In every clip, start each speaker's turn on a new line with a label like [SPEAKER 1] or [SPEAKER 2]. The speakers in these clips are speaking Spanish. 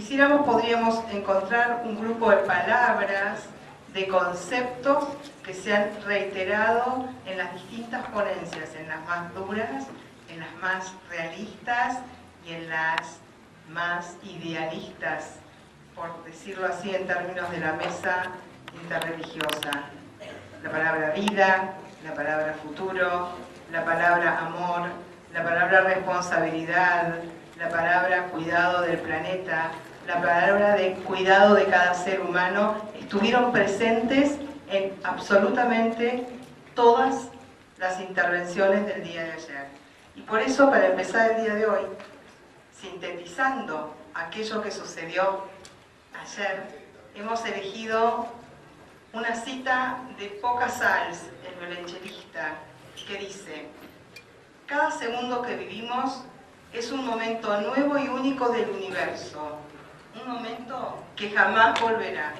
[SPEAKER 1] quisiéramos podríamos encontrar un grupo de palabras, de conceptos que se han reiterado en las distintas ponencias, en las más duras, en las más realistas y en las más idealistas, por decirlo así en términos de la mesa interreligiosa. La palabra vida, la palabra futuro, la palabra amor, la palabra responsabilidad, la palabra cuidado del planeta, la palabra de cuidado de cada ser humano, estuvieron presentes en absolutamente todas las intervenciones del día de ayer. Y por eso, para empezar el día de hoy, sintetizando aquello que sucedió ayer, hemos elegido una cita de Pau Casals, el violonchelista, que dice: cada segundo que vivimos es un momento nuevo y único del universo, un momento que jamás volverá.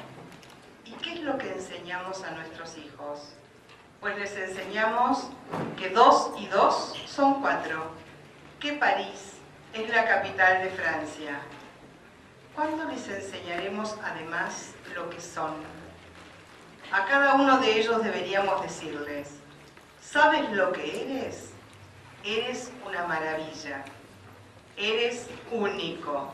[SPEAKER 1] ¿Y qué es lo que enseñamos a nuestros hijos? Pues les enseñamos que 2 y 2 son 4, que París es la capital de Francia. ¿Cuándo les enseñaremos además lo que son? A cada uno de ellos deberíamos decirles: ¿sabes lo que eres? Eres una maravilla. Eres único.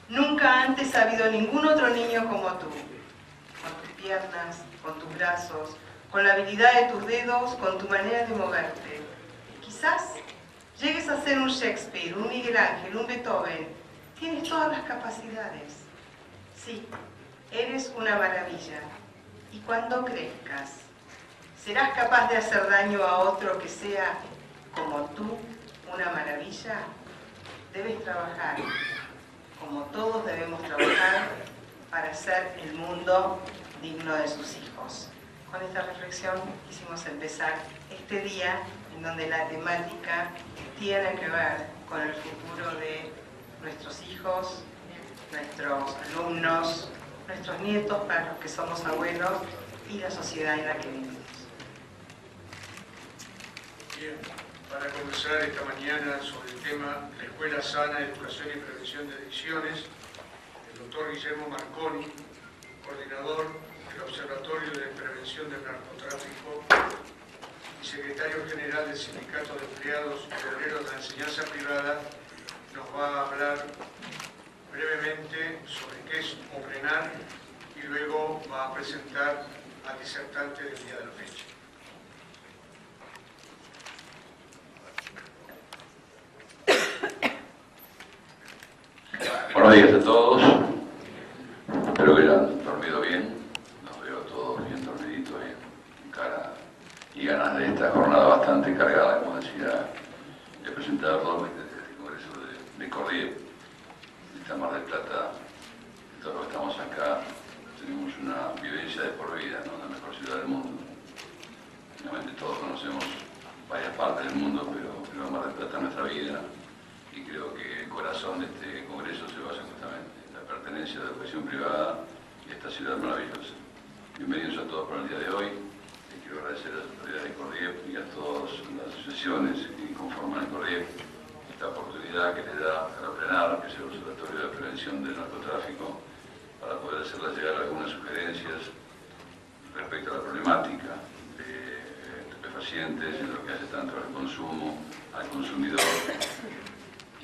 [SPEAKER 1] Nunca antes ha habido ningún otro niño como tú. Con tus piernas, con tus brazos, con la habilidad de tus dedos, con tu manera de moverte. Quizás llegues a ser un Shakespeare, un Miguel Ángel, un Beethoven. Tienes todas las capacidades. Sí, eres una maravilla. Y cuando crezcas, ¿serás capaz de hacer daño a otro que sea como tú, una maravilla? Debes trabajar, como todos debemos trabajar, para hacer el mundo digno de sus hijos. Con esta reflexión quisimos empezar este día en donde la temática tiene que ver con el futuro de nuestros hijos, nuestros alumnos, nuestros nietos, para los que somos abuelos, y la sociedad en la que vivimos.
[SPEAKER 2] Bien, para comenzar esta mañana sobre el tema La Escuela Sana, Educación y Prevención de Adicciones, el doctor Guillermo Marconi, coordinador del Observatorio de Prevención del Narcotráfico y secretario general del Sindicato de Empleados y Obreros de la Enseñanza Privada, nos va a hablar brevemente sobre qué es OPRENAR y luego va a presentar al disertante del día de la fecha.
[SPEAKER 3] Buenos días a todos, espero que hayan dormido bien, los veo todos bien dormiditos, bien, con cara y ganas de esta jornada bastante cargada, como decía el presentador de este congreso de Corriere, de esta Mar del Plata. Todos los que estamos acá tenemos una vivencia de por vida, ¿no? La mejor ciudad del mundo. Finalmente todos conocemos varias partes del mundo, pero Mar del Plata es nuestra vida. Y creo que el corazón de este congreso se basa justamente en la pertenencia de la educación privada y esta ciudad maravillosa. Bienvenidos a todos por el día de hoy. Les quiero agradecer a las autoridades de Corriere y a todas las asociaciones que conforman el Corriere esta oportunidad que le da a OPRENAR, que es el Observatorio de Prevención del Narcotráfico, para poder hacerles llegar algunas sugerencias respecto a la problemática de estupefacientes, en lo que hace tanto al consumo, al consumidor,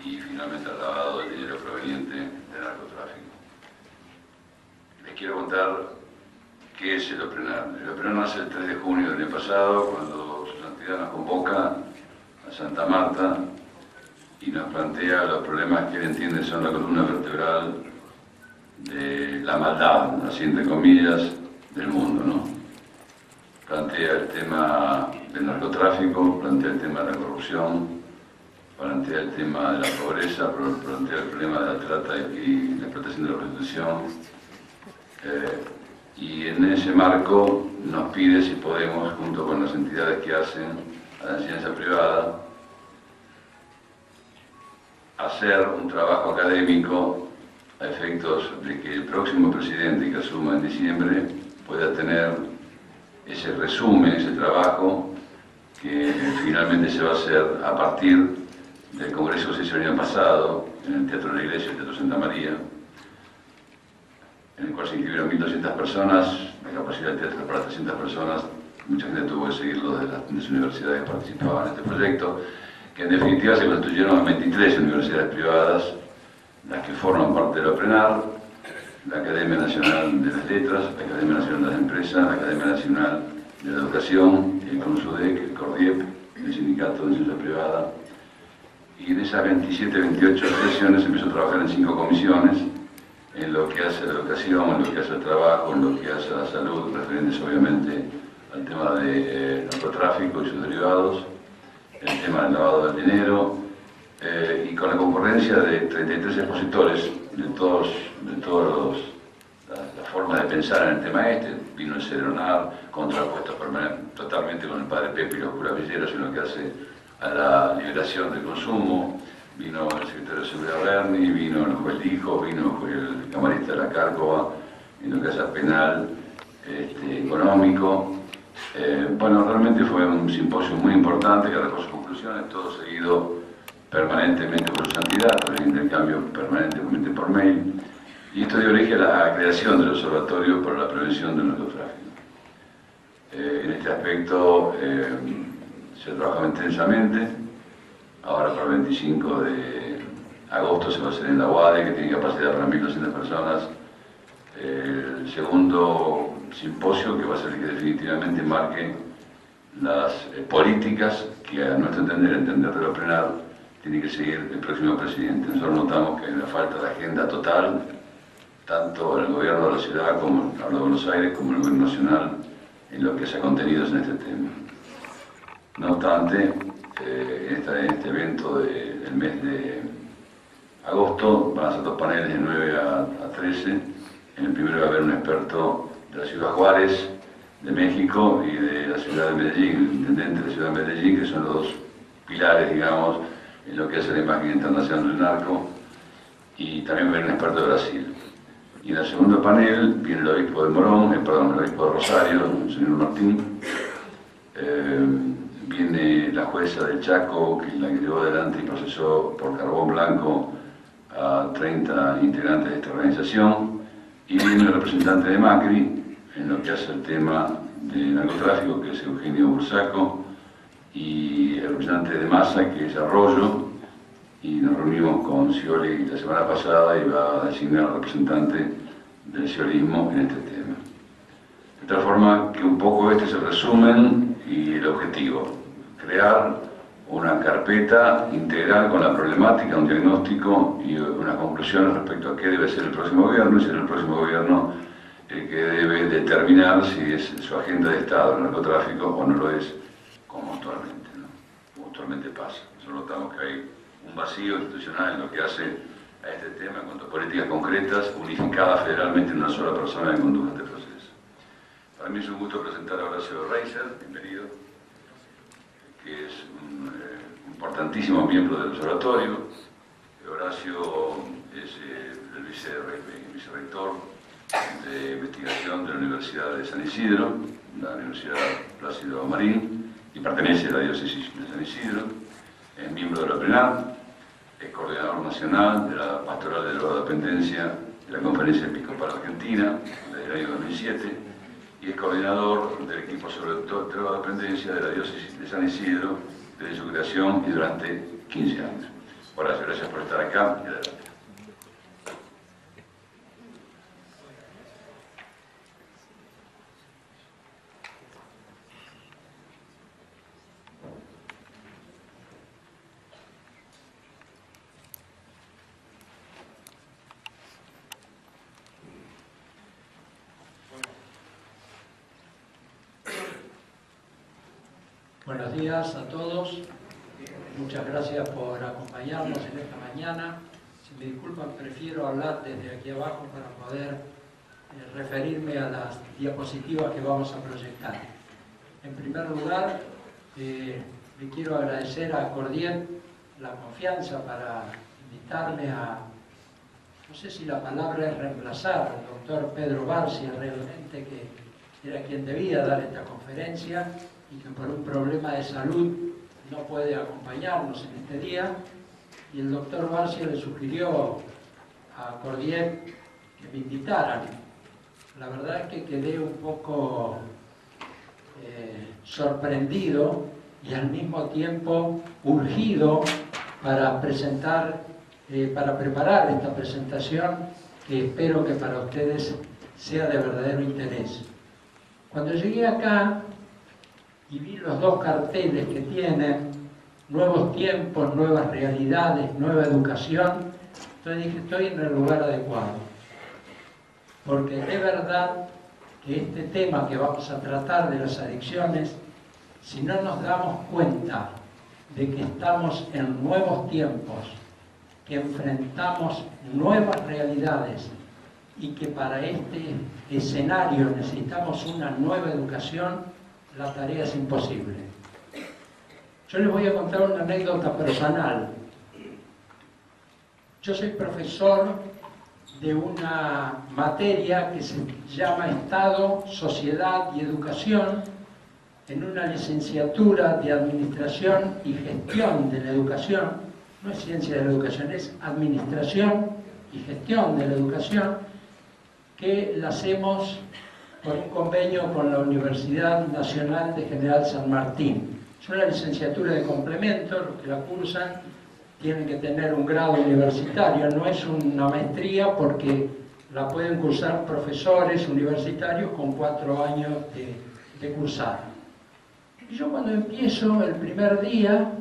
[SPEAKER 3] y finalmente al lavado del dinero proveniente del narcotráfico. Les quiero contar qué es el OPRENAR. El OPRENAR nace el 3 de junio del año pasado, cuando su santidad nos convoca a Santa Marta y nos plantea los problemas que él entiende son la columna vertebral de la maldad, así entre comillas, del mundo, ¿no? Plantea el tema del narcotráfico, plantea el tema de la corrupción, plantea el tema de la pobreza, plantea el problema de la trata y la explotación de la prostitución. Y en ese marco nos pide si podemos, junto con las entidades que hacen a la enseñanza privada, hacer un trabajo académico a efectos de que el próximo presidente que asuma en diciembre pueda tener ese resumen, ese trabajo que finalmente se va a hacer a partir del congreso que se hizo el año pasado en el Teatro de la Iglesia, el Teatro Santa María, en el cual se inscribieron 1.200 personas, la capacidad de teatro para 300 personas. Mucha gente tuvo que seguirlo de las universidades que participaban en este proyecto, que en definitiva se constituyeron en 23 universidades privadas, las que forman parte de la OPRENAR, la Academia Nacional de las Letras, la Academia Nacional de las Empresas, la Academia Nacional de la Educación, el CONSUDEC, el CORDIEP, el Sindicato de Ciencia Privada. Y en esas 27, 28 sesiones se empezó a trabajar en 5 comisiones, en lo que hace a la educación, en lo que hace al trabajo, en lo que hace a la salud, referentes obviamente al tema de narcotráfico y sus derivados, el tema del lavado del dinero, y con la concurrencia de 33 expositores de todas las formas de pensar en el tema este. Vino el Ceronar, contrapuesto totalmente con el padre Pepe y los curas villeros en lo que hace a la liberación del consumo. Vino el secretario de Seguridad Berni, vino el juez Lijo, vino el camarista de la Cárcova, en lo que hace a penal económico. Bueno, realmente fue un simposio muy importante que recogió sus conclusiones, todo seguido permanentemente por su santidad, por el intercambio permanentemente por mail. Y esto dio origen a la creación del Observatorio para la Prevención del Narcotráfico. En este aspecto se trabajó intensamente. Ahora para el 25 de agosto se va a hacer en la UADE, que tiene capacidad para 1.200 personas, el segundo simposio, que va a ser el que definitivamente marque las políticas que a nuestro entender de la OPRENAR, tiene que seguir el próximo presidente. Nosotros notamos que hay una falta de agenda total, tanto en el gobierno de la ciudad como en de Buenos Aires, como en el gobierno nacional, en lo que sea contenidos en este tema. No obstante, en este evento del mes de agosto van a ser 2 paneles de 9 a 13. En el primero va a haber un experto de la ciudad Juárez, de México, y de la ciudad de Medellín, el intendente de la ciudad de Medellín, que son los 2 pilares, digamos, en lo que es la imagen internacional del narco, y también va a haber un experto de Brasil. Y en el segundo panel viene el obispo de Morón, el obispo de Rosario, el señor Martín, viene la jueza del Chaco, que es la que llevó adelante y procesó por carbón blanco a 30 integrantes de esta organización, y viene el representante de Macri, en lo que hace el tema de narcotráfico, que es Eugenio Bursaco, y el representante de Massa, que es Arroyo, y nos reunimos con Scioli la semana pasada y va a designar al representante del sciolismo en este tema. De tal forma que un poco este es el resumen y el objetivo: crear una carpeta integral con la problemática, un diagnóstico y unas conclusiones respecto a qué debe ser el próximo gobierno, y será el próximo gobierno el que debe determinar si es su agenda de Estado el narcotráfico o no lo es, como actualmente, ¿no? Como actualmente pasa. Nosotros notamos que hay un vacío institucional en lo que hace a este tema en cuanto a políticas concretas, unificadas federalmente en una sola persona que conduzca este proceso. Para mí es un gusto presentar a Horacio Reiser, bienvenido, que es un importantísimo miembro del observatorio. Horacio es el vicerrector de investigación de la Universidad de San Isidro, la Universidad Plácido Marín, y pertenece a la diócesis de San Isidro. Es miembro de la OPRENAR, es coordinador nacional de la Pastoral de Drogodependencia de la Conferencia Episcopal Argentina desde el año 2007, y es coordinador del equipo sobre drogodependencia de la diócesis de San Isidro desde su creación y durante 15 años. Horacio, gracias por estar acá y adelante.
[SPEAKER 4] Buenos días a todos. Muchas gracias por acompañarnos en esta mañana. Si me disculpan, prefiero hablar desde aquí abajo para poder referirme a las diapositivas que vamos a proyectar. En primer lugar, le quiero agradecer a Cordier la confianza para invitarme a, no sé si la palabra es reemplazar al doctor Pedro Barcia, realmente, que era quien debía dar esta conferencia y que por un problema de salud no puede acompañarnos en este día, y el doctor Barcia le sugirió a Cordier que me invitaran la verdad es que quedé un poco sorprendido y al mismo tiempo urgido para preparar esta presentación que espero que para ustedes sea de verdadero interés. Cuando llegué acá y vi los dos carteles que tienen, nuevos tiempos, nuevas realidades, nueva educación, entonces dije, estoy en el lugar adecuado. Porque de verdad que este tema que vamos a tratar de las adicciones, si no nos damos cuenta de que estamos en nuevos tiempos, que enfrentamos nuevas realidades y que para este escenario necesitamos una nueva educación, la tarea es imposible. Yo les voy a contar una anécdota personal. Yo soy profesor de una materia que se llama Estado, Sociedad y Educación en una licenciatura de Administración y Gestión de la Educación. No es Ciencia de la Educación, es Administración y Gestión de la Educación, que la hacemos por un convenio con la Universidad Nacional de General San Martín. Es una licenciatura de complemento, los que la cursan tienen que tener un grado universitario, no es una maestría porque la pueden cursar profesores universitarios con 4 años de cursar. Y yo cuando empiezo el primer día,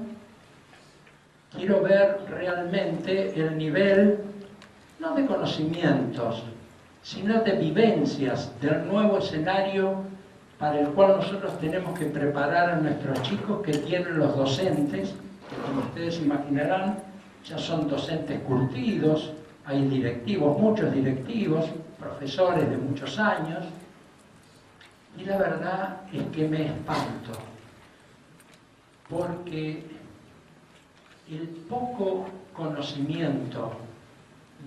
[SPEAKER 4] quiero ver realmente el nivel, no de conocimientos, sino de vivencias del nuevo escenario para el cual nosotros tenemos que preparar a nuestros chicos que tienen los docentes, que como ustedes imaginarán, ya son docentes curtidos, hay directivos, muchos directivos, profesores de muchos años, y la verdad es que me espanto, porque el poco conocimiento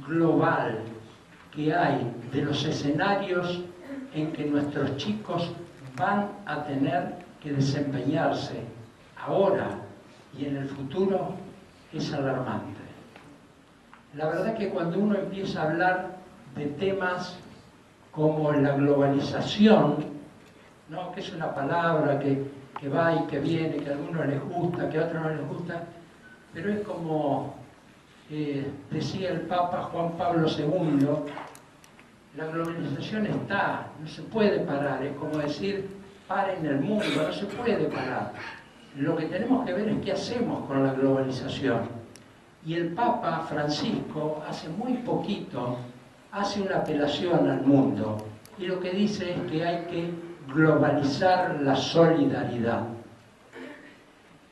[SPEAKER 4] global que hay de los escenarios en que nuestros chicos van a tener que desempeñarse ahora y en el futuro es alarmante. La verdad que cuando uno empieza a hablar de temas como la globalización, ¿no? Que es una palabra que va y que viene, que a algunos les gusta, que a otros no les gusta, pero es como decía el Papa Juan Pablo II, la globalización está, no se puede parar, es como decir, paren el mundo, no se puede parar. Lo que tenemos que ver es qué hacemos con la globalización. Y el Papa Francisco, hace muy poquito, hace una apelación al mundo, y lo que dice es que hay que globalizar la solidaridad.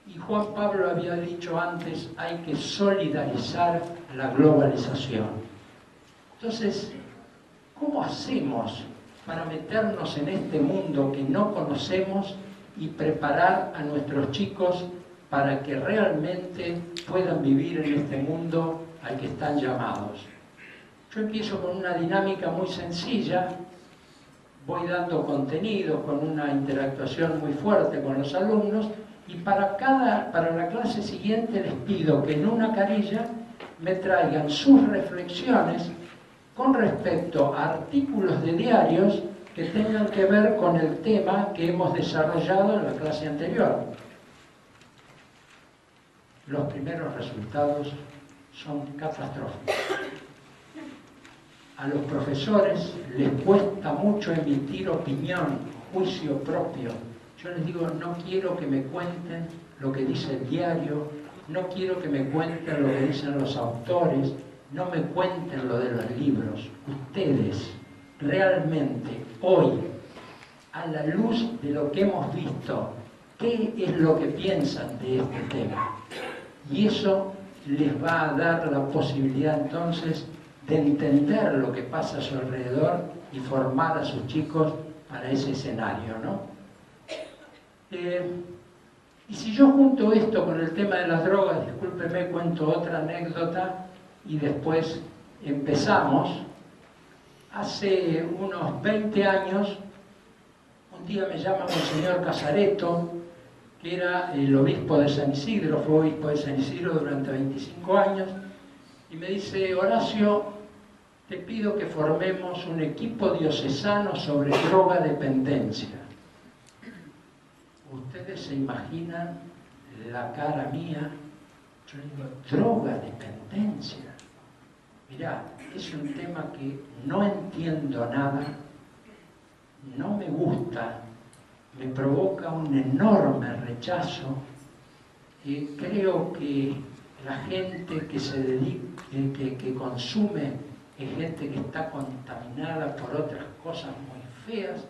[SPEAKER 4] Y Juan Pablo había dicho antes, hay que solidarizar la globalización. Entonces, ¿cómo hacemos para meternos en este mundo que no conocemos y preparar a nuestros chicos para que realmente puedan vivir en este mundo al que están llamados? Yo empiezo con una dinámica muy sencilla, voy dando contenido con una interactuación muy fuerte con los alumnos, y para la clase siguiente les pido que en una carilla me traigan sus reflexiones con respecto a artículos de diarios que tengan que ver con el tema que hemos desarrollado en la clase anterior. Los primeros resultados son catastróficos. A los profesores les cuesta mucho emitir opinión, juicio propio. Yo les digo, no quiero que me cuenten lo que dice el diario, no quiero que me cuenten lo que dicen los autores, no me cuenten lo de los libros. Ustedes, realmente, hoy, a la luz de lo que hemos visto, ¿qué es lo que piensan de este tema? Y eso les va a dar la posibilidad entonces de entender lo que pasa a su alrededor y formar a sus chicos para ese escenario, ¿no? Y si yo junto esto con el tema de las drogas, discúlpeme, cuento otra anécdota y después empezamos. Hace unos 20 años, un día me llama Monseñor Casareto, que era el obispo de San Isidro, fue obispo de San Isidro durante 25 años, y me dice, Horacio, te pido que formemos un equipo diocesano sobre drogadependencia. Ustedes se imaginan la cara mía. Yo digo, drogadependencia. Mirá, es un tema que no entiendo nada, no me gusta, me provoca un enorme rechazo y creo que la gente que se dedica, que consume, es gente que está contaminada por otras cosas muy feas.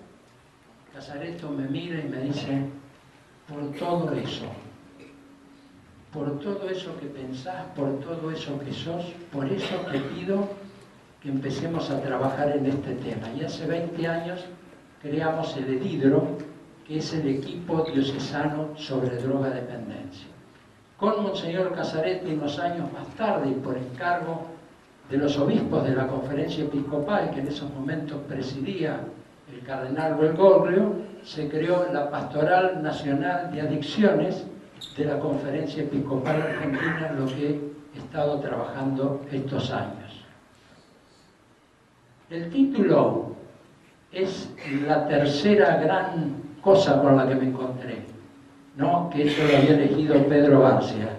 [SPEAKER 4] Casareto me mira y me dice, por todo eso que pensás, por todo eso que sos, por eso te pido que empecemos a trabajar en este tema. Y hace 20 años creamos el EDIDRO, que es el equipo diocesano sobre drogadependencia. Con Monseñor Casareto, unos años más tarde, y por encargo de los obispos de la Conferencia Episcopal, que en esos momentos presidía el cardenal Bergoglio, se creó la Pastoral Nacional de Adicciones de la Conferencia Episcopal Argentina, en lo que he estado trabajando estos años. El título es la tercera gran cosa con la que me encontré, ¿no? Que esto lo había elegido Pedro Barcia,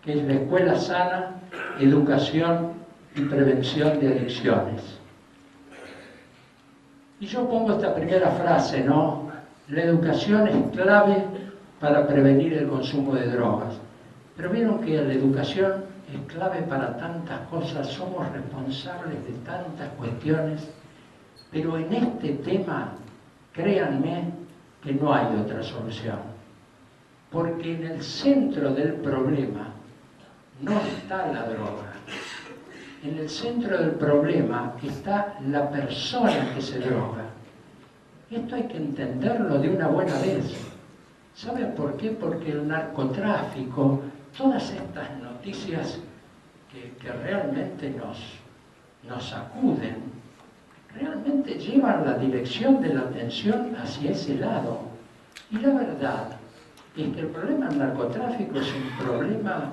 [SPEAKER 4] que es la Escuela Sana, Educación y Prevención de Adicciones. Y yo pongo esta primera frase, ¿no? La educación es clave para prevenir el consumo de drogas. Pero vieron que la educación es clave para tantas cosas, somos responsables de tantas cuestiones, pero en este tema, créanme que no hay otra solución. Porque en el centro del problema no está la droga. En el centro del problema está la persona que se droga. Esto hay que entenderlo de una buena vez. ¿Saben por qué? Porque el narcotráfico, todas estas noticias que realmente nos sacuden, realmente llevan la dirección de la atención hacia ese lado. Y la verdad es que el problema del narcotráfico es un problema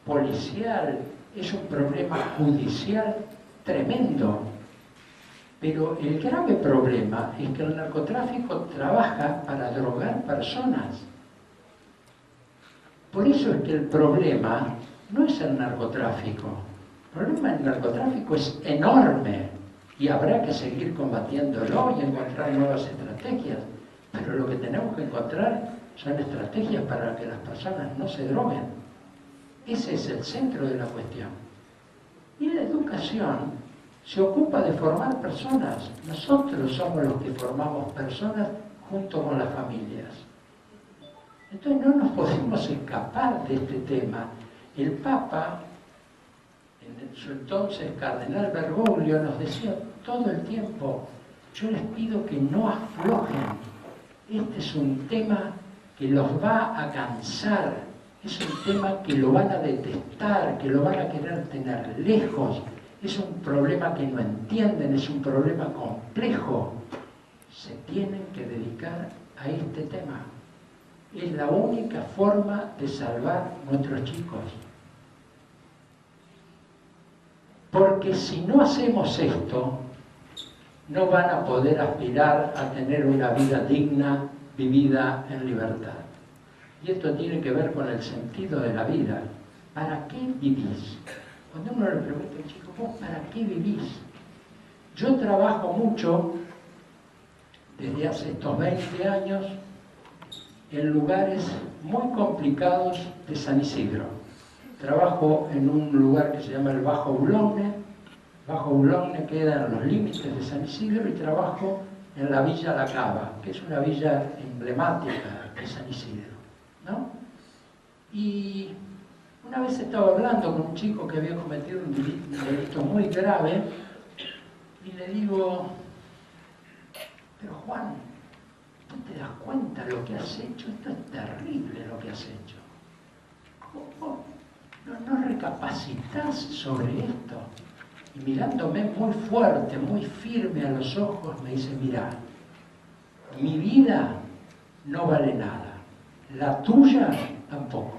[SPEAKER 4] policial, es un problema judicial tremendo. Pero el grave problema es que el narcotráfico trabaja para drogar personas. Por eso es que el problema no es el narcotráfico. El problema del narcotráfico es enorme y habrá que seguir combatiéndolo y encontrar nuevas estrategias. Pero lo que tenemos que encontrar son estrategias para que las personas no se droguen. Ese es el centro de la cuestión. Y la educación se ocupa de formar personas. Nosotros somos los que formamos personas junto con las familias. Entonces no nos podemos escapar de este tema. El Papa, en su entonces cardenal Bergoglio, nos decía todo el tiempo, yo les pido que no aflojen. Este es un tema que los va a cansar, es un tema que lo van a detestar, que lo van a querer tener lejos. Es un problema que no entienden, es un problema complejo. Se tienen que dedicar a este tema. Es la única forma de salvar a nuestros chicos. Porque si no hacemos esto, no van a poder aspirar a tener una vida digna, vivida en libertad. Y esto tiene que ver con el sentido de la vida. ¿Para qué vivís? Cuando uno le pregunta al chico, ¿vos para qué vivís? Yo trabajo mucho, desde hace estos 20 años, en lugares muy complicados de San Isidro. Trabajo en un lugar que se llama el Bajo Boulogne. Bajo Boulogne queda en los límites de San Isidro, y trabajo en la Villa La Cava, que es una villa emblemática de San Isidro, ¿no? Y una vez estaba hablando con un chico que había cometido un delito muy grave y le digo, pero Juan, ¿tú te das cuenta de lo que has hecho? Esto es terrible lo que has hecho. ¿Cómo no recapacitas sobre esto? Y mirándome muy fuerte, muy firme a los ojos, me dice, mira, mi vida no vale nada, la tuya tampoco.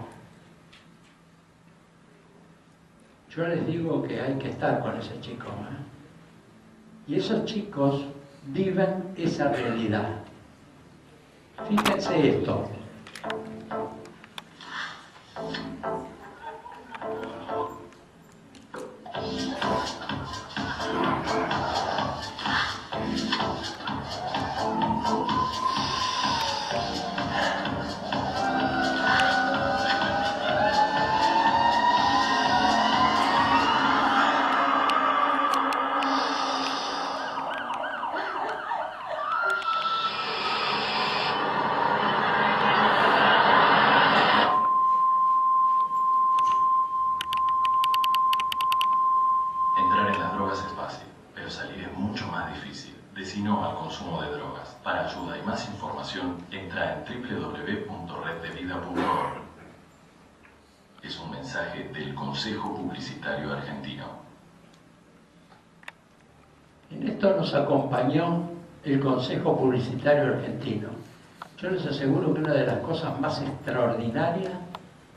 [SPEAKER 4] yo les digo que hay que estar con ese chico, ¿eh? Y esos chicos viven esa realidad. Fíjense esto.
[SPEAKER 5] Entrar en las drogas es fácil, pero salir es mucho más difícil. Decí no al consumo de drogas. Para ayuda y más información, entra en www.reddevida.org. Es un mensaje del Consejo Publicitario Argentino.
[SPEAKER 4] En esto nos acompañó el Consejo Publicitario Argentino. Yo les aseguro que una de las cosas más extraordinarias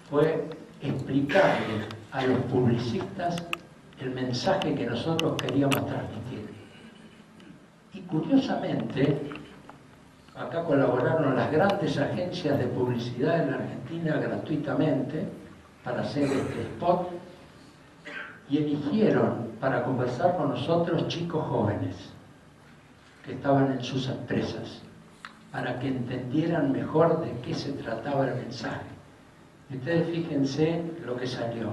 [SPEAKER 4] fue explicarle a los publicistas el mensaje que nosotros queríamos transmitir. Y curiosamente, acá colaboraron las grandes agencias de publicidad en la Argentina gratuitamente para hacer este spot y eligieron para conversar con nosotros chicos jóvenes que estaban en sus empresas para que entendieran mejor de qué se trataba el mensaje. Y ustedes fíjense lo que salió.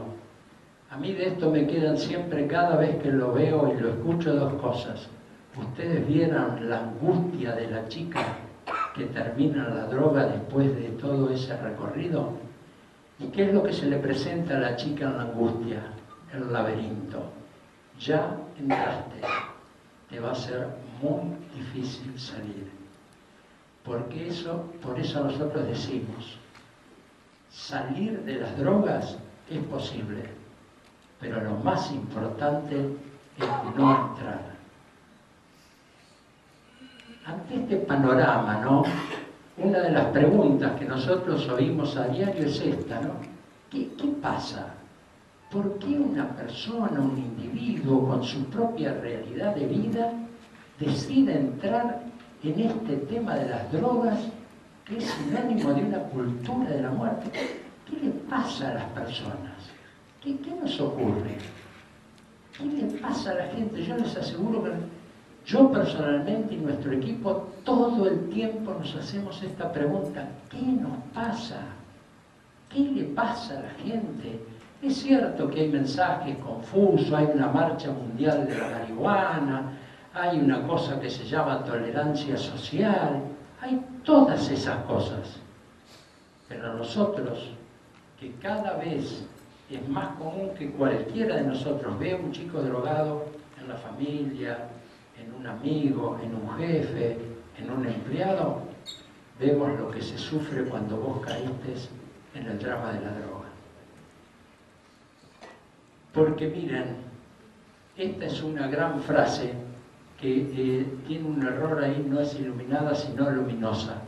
[SPEAKER 4] A mí de esto me quedan siempre, cada vez que lo veo y lo escucho, dos cosas. Ustedes vieron la angustia de la chica que termina la droga después de todo ese recorrido. ¿Y qué es lo que se le presenta a la chica en la angustia? El laberinto. Ya entraste, te va a ser muy difícil salir. Por eso nosotros decimos, salir de las drogas es posible, pero lo más importante es no entrar. Ante este panorama, ¿no? Una de las preguntas que nosotros oímos a diario es esta, ¿no? ¿Qué pasa? ¿Por qué una persona, un individuo con su propia realidad de vida decide entrar en este tema de las drogas, que es sinónimo de una cultura de la muerte? ¿Qué le pasa a las personas? ¿Qué nos ocurre? ¿Qué le pasa a la gente? Yo les aseguro que yo personalmente y nuestro equipo todo el tiempo nos hacemos esta pregunta: ¿qué nos pasa? ¿Qué le pasa a la gente? Es cierto que hay mensajes confusos, hay una marcha mundial de la marihuana, hay una cosa que se llama tolerancia social, hay todas esas cosas. Pero nosotros, que cada vez es más común que cualquiera de nosotros vea un chico drogado en la familia, en un amigo, en un jefe, en un empleado, vemos lo que se sufre cuando vos caíste en el drama de la droga. Porque miren, esta es una gran frase que tiene un error ahí, no es iluminada sino luminosa.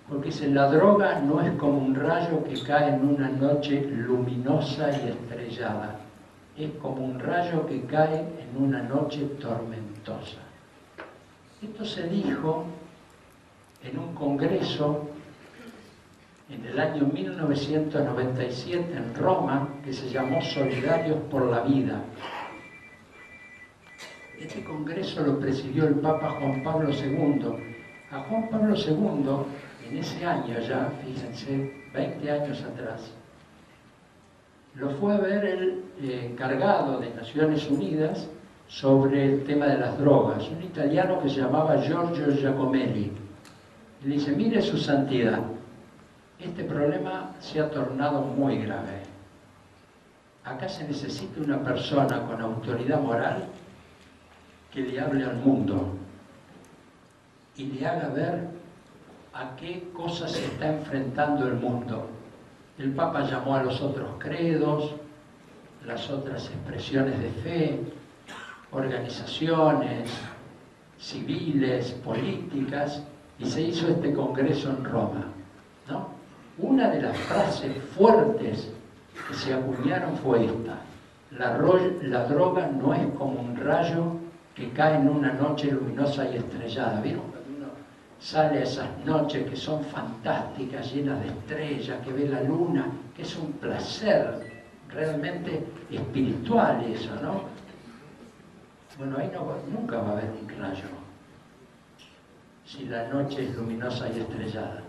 [SPEAKER 4] Porque dice, la droga no es como un rayo que cae en una noche luminosa y estrellada. Es como un rayo que cae en una noche tormentosa. Esto se dijo en un congreso en el año 1997 en Roma, que se llamó Solidarios por la Vida. Este congreso lo presidió el Papa Juan Pablo II. A Juan Pablo II, en ese año ya, fíjense, 20 años atrás, lo fue a ver el encargado de Naciones Unidas sobre el tema de las drogas, un italiano que se llamaba Giorgio Giacomelli. Y le dice, mire su santidad, este problema se ha tornado muy grave. Acá se necesita una persona con autoridad moral que le hable al mundo y le haga ver a qué cosas se está enfrentando el mundo. El Papa llamó a los otros credos, las otras expresiones de fe, organizaciones civiles, políticas, y se hizo este congreso en Roma, ¿no? Una de las frases fuertes que se acuñaron fue esta: La droga no es como un rayo que cae en una noche luminosa y estrellada. ¿Vieron cuando uno sale a esas noches que son fantásticas, llenas de estrellas, que ve la luna, que es un placer realmente espiritual eso, ¿no? Bueno, ahí nunca va a haber un rayo, si la noche es luminosa y estrellada.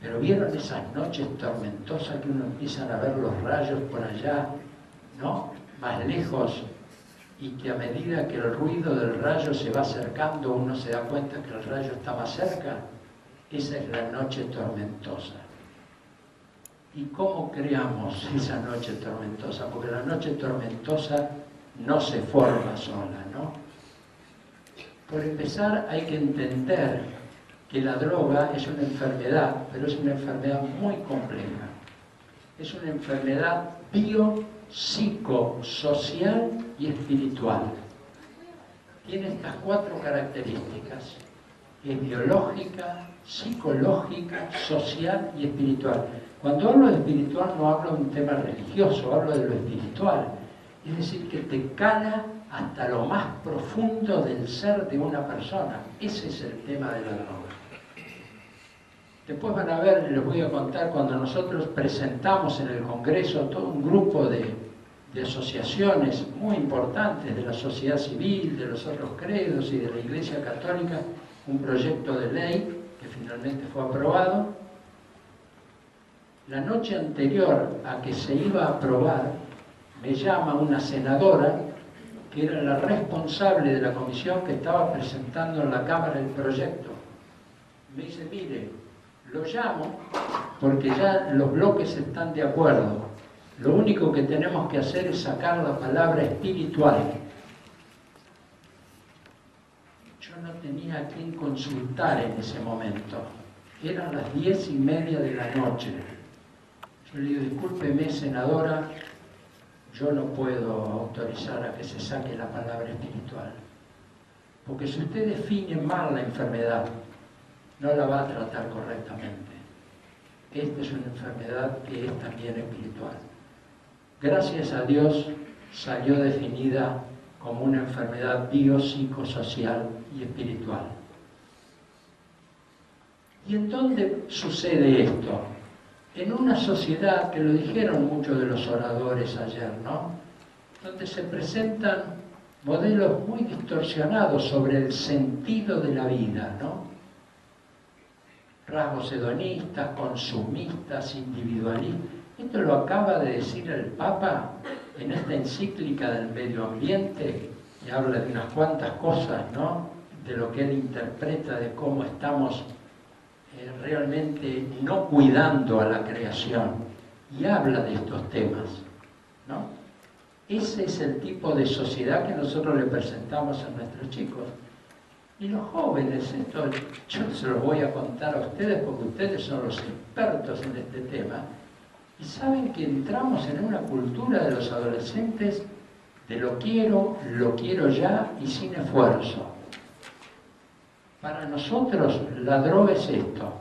[SPEAKER 4] Pero ¿vieron esas noches tormentosas que uno empieza a ver los rayos por allá, ¿no? Más lejos, y que a medida que el ruido del rayo se va acercando, uno se da cuenta que el rayo está más cerca? Esa es la noche tormentosa. ¿Y cómo creamos esa noche tormentosa? Porque la noche tormentosa no se forma sola, ¿no? Por empezar, hay que entender que la droga es una enfermedad, pero es una enfermedad muy compleja. Es una enfermedad biopsicosocial y espiritual. Tiene estas 4 características: es biológica, psicológica, social y espiritual. Cuando hablo de espiritual no hablo de un tema religioso, hablo de lo espiritual. Es decir, que te cala hasta lo más profundo del ser de una persona. Ese es el tema de la droga. Después van a ver, les voy a contar, cuando nosotros presentamos en el Congreso todo un grupo de asociaciones muy importantes de la sociedad civil, de los otros credos y de la Iglesia Católica, un proyecto de ley que finalmente fue aprobado. La noche anterior a que se iba a aprobar, me llama una senadora que era la responsable de la comisión que estaba presentando en la Cámara el proyecto. Me dice, mire, lo llamo porque ya los bloques están de acuerdo. Lo único que tenemos que hacer es sacar la palabra espiritual. Yo no tenía a quién consultar en ese momento. Eran las 10:30 de la noche. Yo le digo, discúlpeme, senadora, yo no puedo autorizar a que se saque la palabra espiritual. Porque si usted define mal la enfermedad, no la va a tratar correctamente. Esta es una enfermedad que es también espiritual. Gracias a Dios salió definida como una enfermedad biopsicosocial y espiritual. ¿Y en dónde sucede esto? En una sociedad, que lo dijeron muchos de los oradores ayer, ¿no? Donde se presentan modelos muy distorsionados sobre el sentido de la vida, ¿no? Rasgos hedonistas, consumistas, individualistas. Esto lo acaba de decir el Papa en esta encíclica del medio ambiente, y habla de unas cuantas cosas, ¿no? De lo que él interpreta de cómo estamos realmente no cuidando a la creación, y habla de estos temas, ¿no? Ese es el tipo de sociedad que nosotros le presentamos a nuestros chicos. Y los jóvenes, esto yo se los voy a contar a ustedes porque ustedes son los expertos en este tema, y saben que entramos en una cultura de los adolescentes de lo quiero ya y sin esfuerzo. Para nosotros la droga es esto,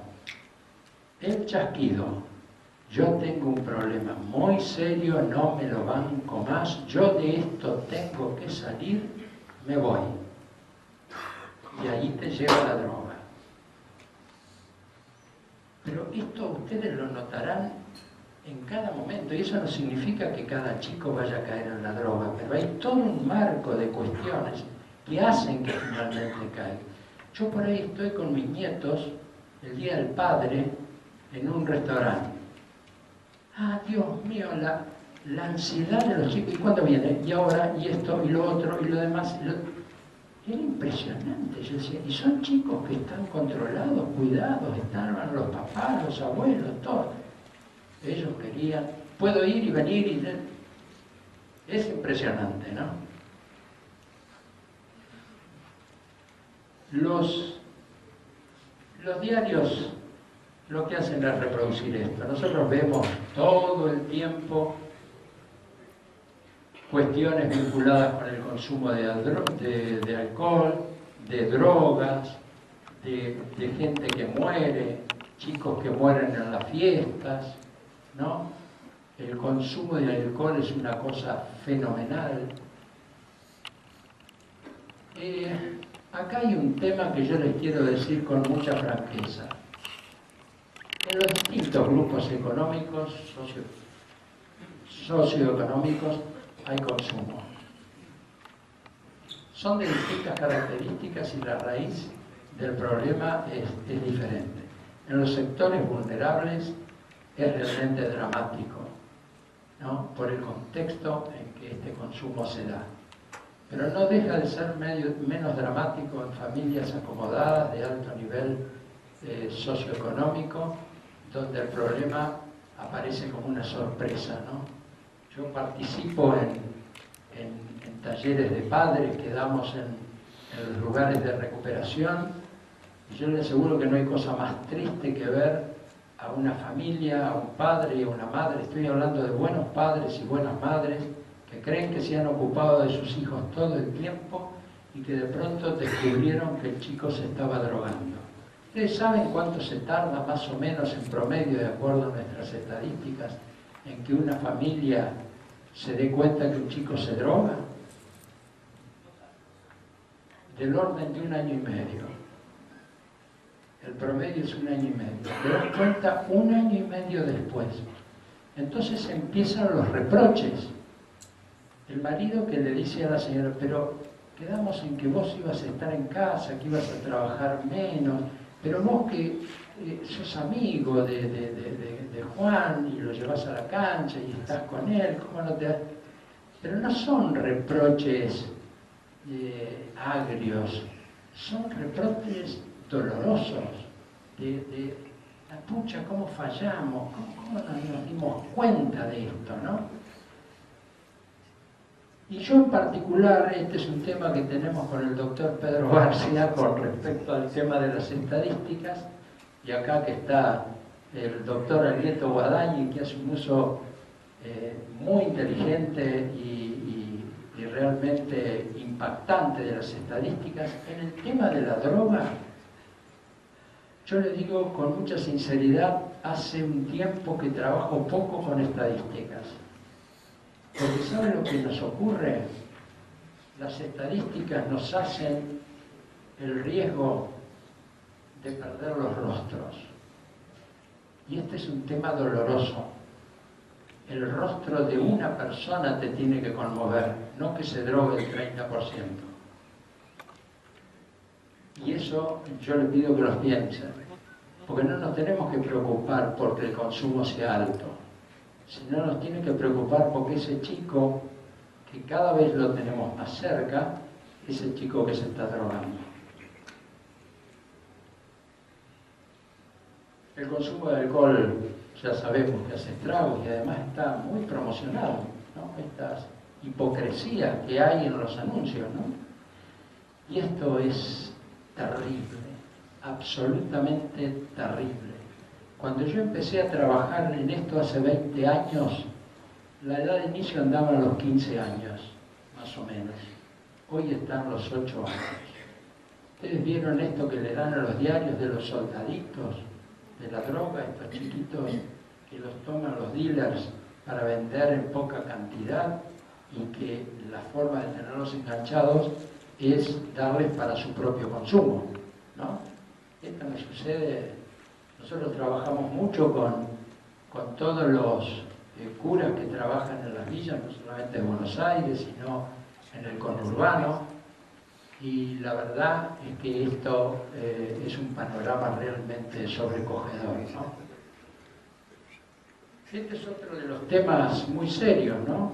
[SPEAKER 4] el chasquido. Yo tengo un problema muy serio, no me lo banco más, yo de esto tengo que salir, me voy. Y ahí te lleva la droga. Pero esto ustedes lo notarán en cada momento, y eso no significa que cada chico vaya a caer en la droga, pero hay todo un marco de cuestiones que hacen que finalmente caigan. Yo por ahí estoy con mis nietos el Día del Padre en un restaurante. Ah, Dios mío, la ansiedad de los chicos. ¿Y cuándo viene? Y ahora, y esto, y lo otro, y lo demás. Era impresionante. Yo decía, y son chicos que están controlados, cuidados, están los papás, los abuelos, todos. Ellos querían, puedo ir y venir y... Es impresionante, ¿no? Los diarios lo que hacen es reproducir esto. Nosotros vemos todo el tiempo cuestiones vinculadas con el consumo de alcohol, de drogas, de gente que muere, chicos que mueren en las fiestas, ¿no? el consumo de alcohol es una cosa fenomenal. Acá hay un tema que yo les quiero decir con mucha franqueza. En los distintos grupos económicos, socioeconómicos, hay consumo. Son de distintas características y la raíz del problema es diferente. En los sectores vulnerables es realmente dramático, ¿no? Por el contexto en que este consumo se da. Pero no deja de ser menos dramático en familias acomodadas de alto nivel socioeconómico, donde el problema aparece como una sorpresa, ¿no? Yo participo en talleres de padres que damos en los lugares de recuperación, y yo les aseguro que no hay cosa más triste que ver a una familia, a un padre y a una madre, estoy hablando de buenos padres y buenas madres, que creen que se han ocupado de sus hijos todo el tiempo y que de pronto descubrieron que el chico se estaba drogando. ¿Ustedes saben cuánto se tarda más o menos en promedio, de acuerdo a nuestras estadísticas, en que una familia se dé cuenta que un chico se droga? Del orden de 1 año y medio. El promedio es 1 año y medio. Te das cuenta 1 año y medio después. Entonces empiezan los reproches. El marido que le dice a la señora, pero quedamos en que vos ibas a estar en casa, que ibas a trabajar menos, pero vos que sos amigo de Juan y lo llevas a la cancha y estás con él, ¿cómo no te das? Pero no son reproches agrios, son reproches dolorosos, de la pucha, ¿cómo fallamos? ¿Cómo nos dimos cuenta de esto, no? Y yo en particular, este es un tema que tenemos con el doctor Pedro García con respecto al tema de las estadísticas, y acá que está el doctor Alieto Guadañi, que hace un uso muy inteligente y realmente impactante de las estadísticas. En el tema de la droga, yo le digo con mucha sinceridad, hace un tiempo que trabajo poco con estadísticas. Porque ¿sabe lo que nos ocurre? Las estadísticas nos hacen el riesgo de perder los rostros. Y este es un tema doloroso. El rostro de una persona te tiene que conmover, no que se drogue el 30%. Y eso yo le pido que los piensen, porque no nos tenemos que preocupar porque el consumo sea alto, sino nos tiene que preocupar porque ese chico, que cada vez lo tenemos más cerca, es el chico que se está drogando. El consumo de alcohol ya sabemos que hace estragos y además está muy promocionado, ¿no? Estas hipocresías que hay en los anuncios, ¿no? Y esto es terrible, absolutamente terrible. Cuando yo empecé a trabajar en esto hace 20 años, la edad de inicio andaba a los 15 años, más o menos. Hoy están los 8 años. ¿Ustedes vieron esto que le dan a los diarios de los soldaditos de la droga, estos chiquitos que los toman los dealers para vender en poca cantidad y que la forma de tenerlos enganchados es darles para su propio consumo, ¿no? Esto no sucede. Nosotros trabajamos mucho con todos los curas que trabajan en las villas, no solamente de Buenos Aires, sino en el conurbano, y la verdad es que esto es un panorama realmente sobrecogedor, ¿no? Este es otro de los temas muy serios, ¿no?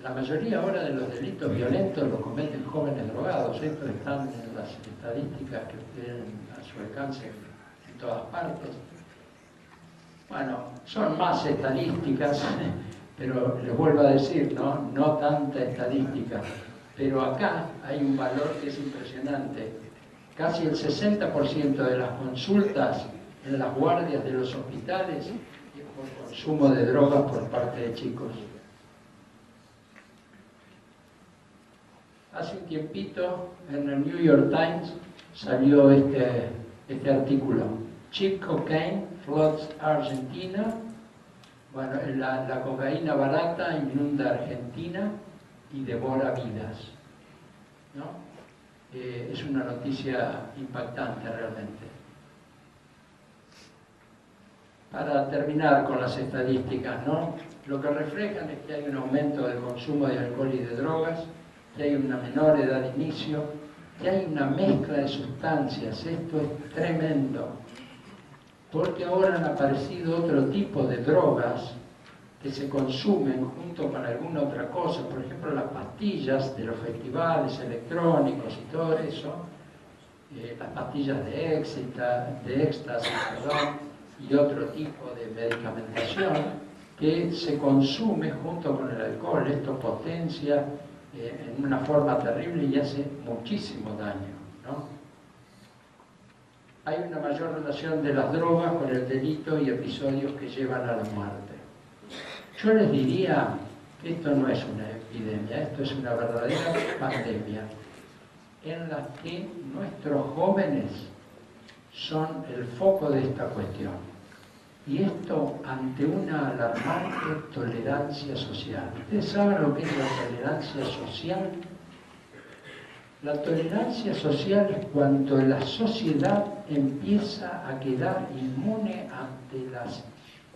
[SPEAKER 4] La mayoría ahora de los delitos violentos los cometen jóvenes drogados. Estos están en las estadísticas que tienen a su alcance en todas partes. Bueno, son más estadísticas, pero les vuelvo a decir, no tanta estadística. Pero acá hay un valor que es impresionante. Casi el 60% de las consultas en las guardias de los hospitales es por consumo de drogas por parte de chicos. Hace un tiempito en el New York Times salió este artículo. Cheap cocaine floods Argentina Bueno, la cocaína barata inunda Argentina y devora vidas, ¿no? Es una noticia impactante realmente. Para terminar con las estadísticas, ¿no? Lo que reflejan es que hay un aumento del consumo de alcohol y de drogas, que hay una menor edad de inicio, que hay una mezcla de sustancias. Esto es tremendo, porque ahora han aparecido otro tipo de drogas que se consumen junto con alguna otra cosa, por ejemplo las pastillas de los festivales electrónicos y todo eso, las pastillas de éxtasis, y otro tipo de medicamentación que se consume junto con el alcohol. Esto potencia en una forma terrible y hace muchísimo daño, ¿no? Hay una mayor relación de las drogas con el delito y episodios que llevan a la muerte. Yo les diría que esto no es una epidemia, esto es una verdadera pandemia en la que nuestros jóvenes son el foco de esta cuestión. Y esto ante una alarmante tolerancia social. ¿Ustedes saben lo que es la tolerancia social? La tolerancia social es cuando la sociedad empieza a quedar inmune ante las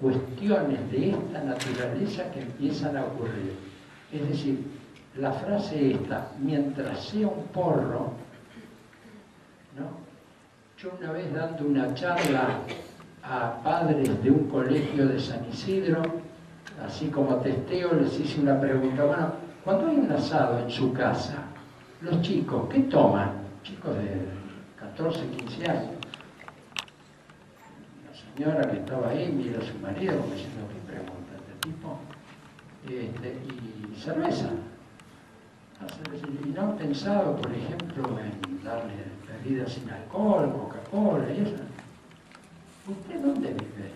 [SPEAKER 4] cuestiones de esta naturaleza que empiezan a ocurrir. Es decir, la frase esta, mientras sea un porro, ¿no? Yo una vez dando una charla a padres de un colegio de San Isidro, así como testeo, les hice una pregunta. Bueno, cuando hay un asado en su casa, los chicos, ¿qué toman? Chicos de 14, 15 años. La señora que estaba ahí mira a su marido como diciendo, ¿qué pregunta este tipo? Y cerveza. Y no han pensado, por ejemplo, en darle bebidas sin alcohol, Coca-Cola y eso. ¿Usted dónde vive?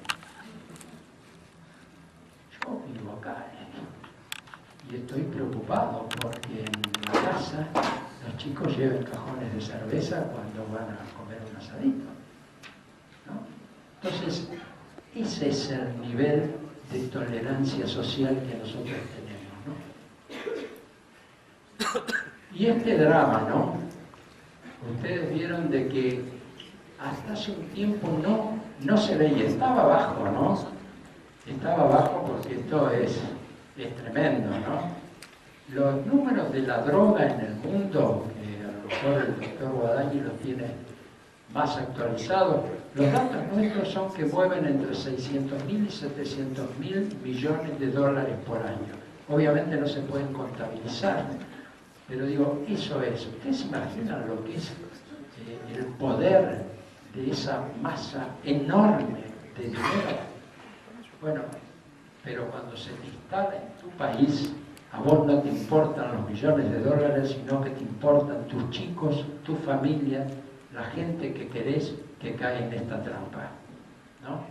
[SPEAKER 4] Yo vivo acá. Y estoy preocupado porque en la casa los chicos llevan cajones de cerveza cuando van a comer un asadito, ¿no? Entonces, ese es el nivel de tolerancia social que nosotros tenemos, ¿no? Y este drama, ¿no? Ustedes vieron de que hasta hace un tiempo no se veía, estaba abajo, ¿no? Estaba abajo porque esto es tremendo, ¿no? Los números de la droga en el mundo, que a lo mejor el doctor Guadagni los tiene más actualizados, los datos nuestros son que mueven entre 600.000 y 700.000 millones de dólares por año. Obviamente no se pueden contabilizar, pero digo, eso es. ¿Ustedes se imaginan lo que es el poder de esa masa enorme de dinero? Bueno, pero cuando se te instala en tu país, a vos no te importan los millones de dólares, sino que te importan tus chicos, tu familia, la gente que querés que cae en esta trampa, ¿no?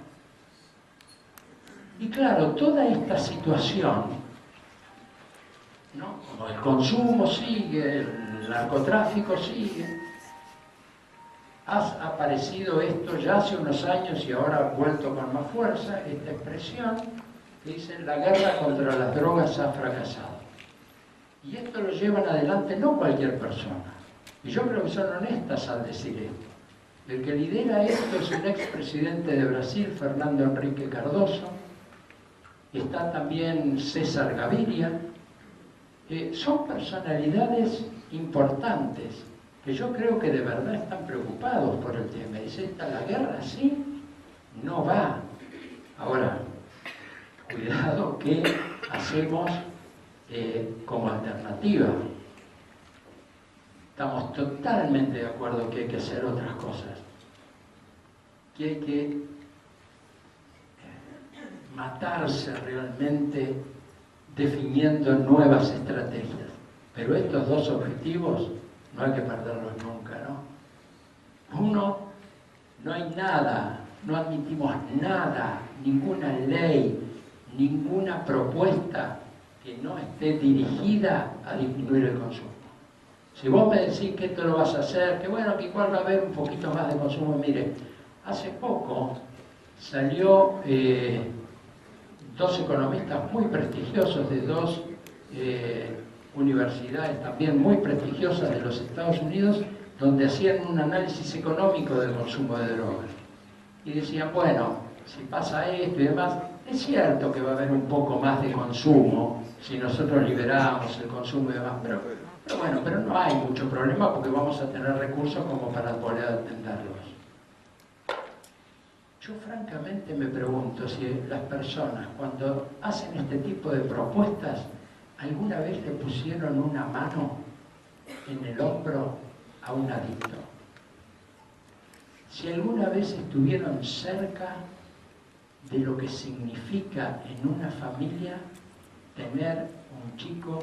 [SPEAKER 4] Y claro, toda esta situación, ¿no? Como el consumo sigue, el narcotráfico sigue, ha aparecido esto ya hace unos años y ahora ha vuelto con más fuerza, esta expresión que dice la guerra contra las drogas ha fracasado. Y esto lo llevan adelante no cualquier persona. Y yo creo que son honestas al decir esto. El que lidera esto es un expresidente de Brasil, Fernando Henrique Cardoso. Está también César Gaviria. Son personalidades importantes que yo creo que de verdad están preocupados por el tema. Dice, la guerra así no va. Ahora, cuidado, ¿qué hacemos como alternativa? Estamos totalmente de acuerdo que hay que hacer otras cosas, que hay que matarse realmente definiendo nuevas estrategias. Pero estos dos objetivos no hay que perderlos nunca, ¿no? Uno, no hay nada, no admitimos nada, ninguna ley, ninguna propuesta que no esté dirigida a disminuir el consumo. Si vos me decís que esto lo vas a hacer, que bueno, que igual va a haber un poquito más de consumo, mire, hace poco salió dos economistas muy prestigiosos de dos universidades también muy prestigiosas de los Estados Unidos, donde hacían un análisis económico del consumo de drogas. Y decían, bueno, si pasa esto y demás, es cierto que va a haber un poco más de consumo si nosotros liberamos el consumo y demás, pero bueno, pero no hay mucho problema porque vamos a tener recursos como para poder atenderlos. Yo francamente me pregunto si las personas cuando hacen este tipo de propuestas alguna vez le pusieron una mano en el hombro a un adicto. Si alguna vez estuvieron cerca de lo que significa en una familia tener un chico,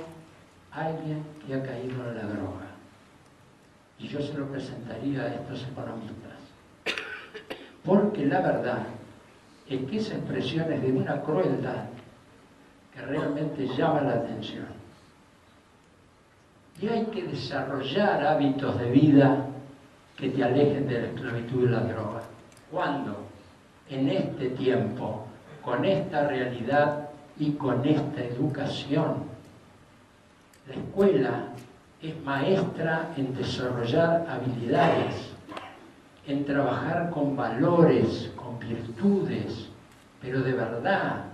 [SPEAKER 4] alguien que ha caído en la droga. Y yo se lo presentaría a estos economistas. Porque la verdad es que esa expresión es de una crueldad que realmente llama la atención. Y hay que desarrollar hábitos de vida que te alejen de la esclavitud y la droga. ¿Cuándo? En este tiempo, con esta realidad y con esta educación. La escuela es maestra en desarrollar habilidades, en trabajar con valores, con virtudes, pero de verdad,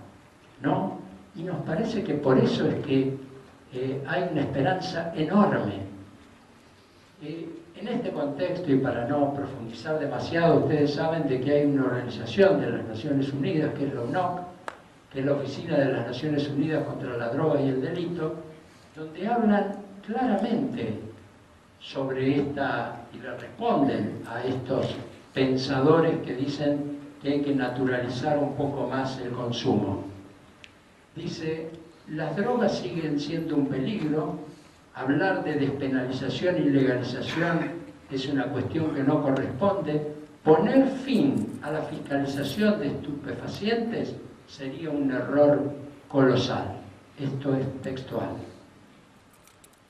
[SPEAKER 4] ¿no? Y nos parece que por eso es que hay una esperanza enorme. En este contexto, y para no profundizar demasiado, ustedes saben de que hay una organización de las Naciones Unidas, que es la UNOC, que es la Oficina de las Naciones Unidas contra la Droga y el Delito, donde hablan claramente sobre esta, y le responden a estos pensadores que dicen que hay que naturalizar un poco más el consumo. Dice, las drogas siguen siendo un peligro, hablar de despenalización y legalización es una cuestión que no corresponde, poner fin a la fiscalización de estupefacientes sería un error colosal. Esto es textual,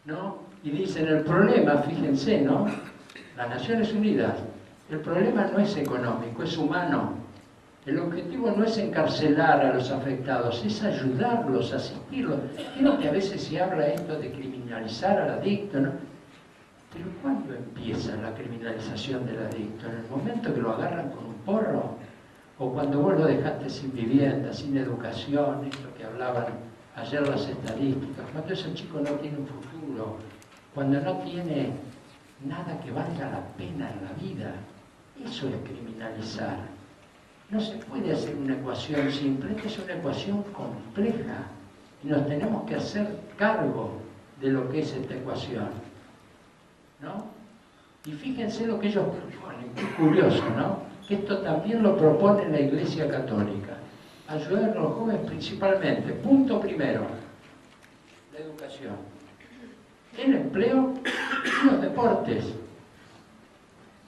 [SPEAKER 4] ¿no? Y dicen, el problema, fíjense, ¿no? Las Naciones Unidas, el problema no es económico, es humano. El objetivo no es encarcelar a los afectados, es ayudarlos, asistirlos. Creo que a veces se habla esto de criminalizar al adicto, ¿no? Pero ¿cuándo empieza la criminalización del adicto? ¿En el momento que lo agarran con un porro? ¿O cuando vos lo dejaste sin vivienda, sin educación? Esto que hablaban ayer las estadísticas. Cuando ese chico no tiene un futuro, cuando no tiene nada que valga la pena en la vida. Eso es criminalizar. No se puede hacer una ecuación simple, esta es una ecuación compleja y nos tenemos que hacer cargo de lo que es esta ecuación, ¿no? Y fíjense lo que ellos proponen, qué curioso, ¿no? Que esto también lo propone la Iglesia Católica. Ayudar a los jóvenes principalmente, punto primero, la educación, el empleo y los deportes.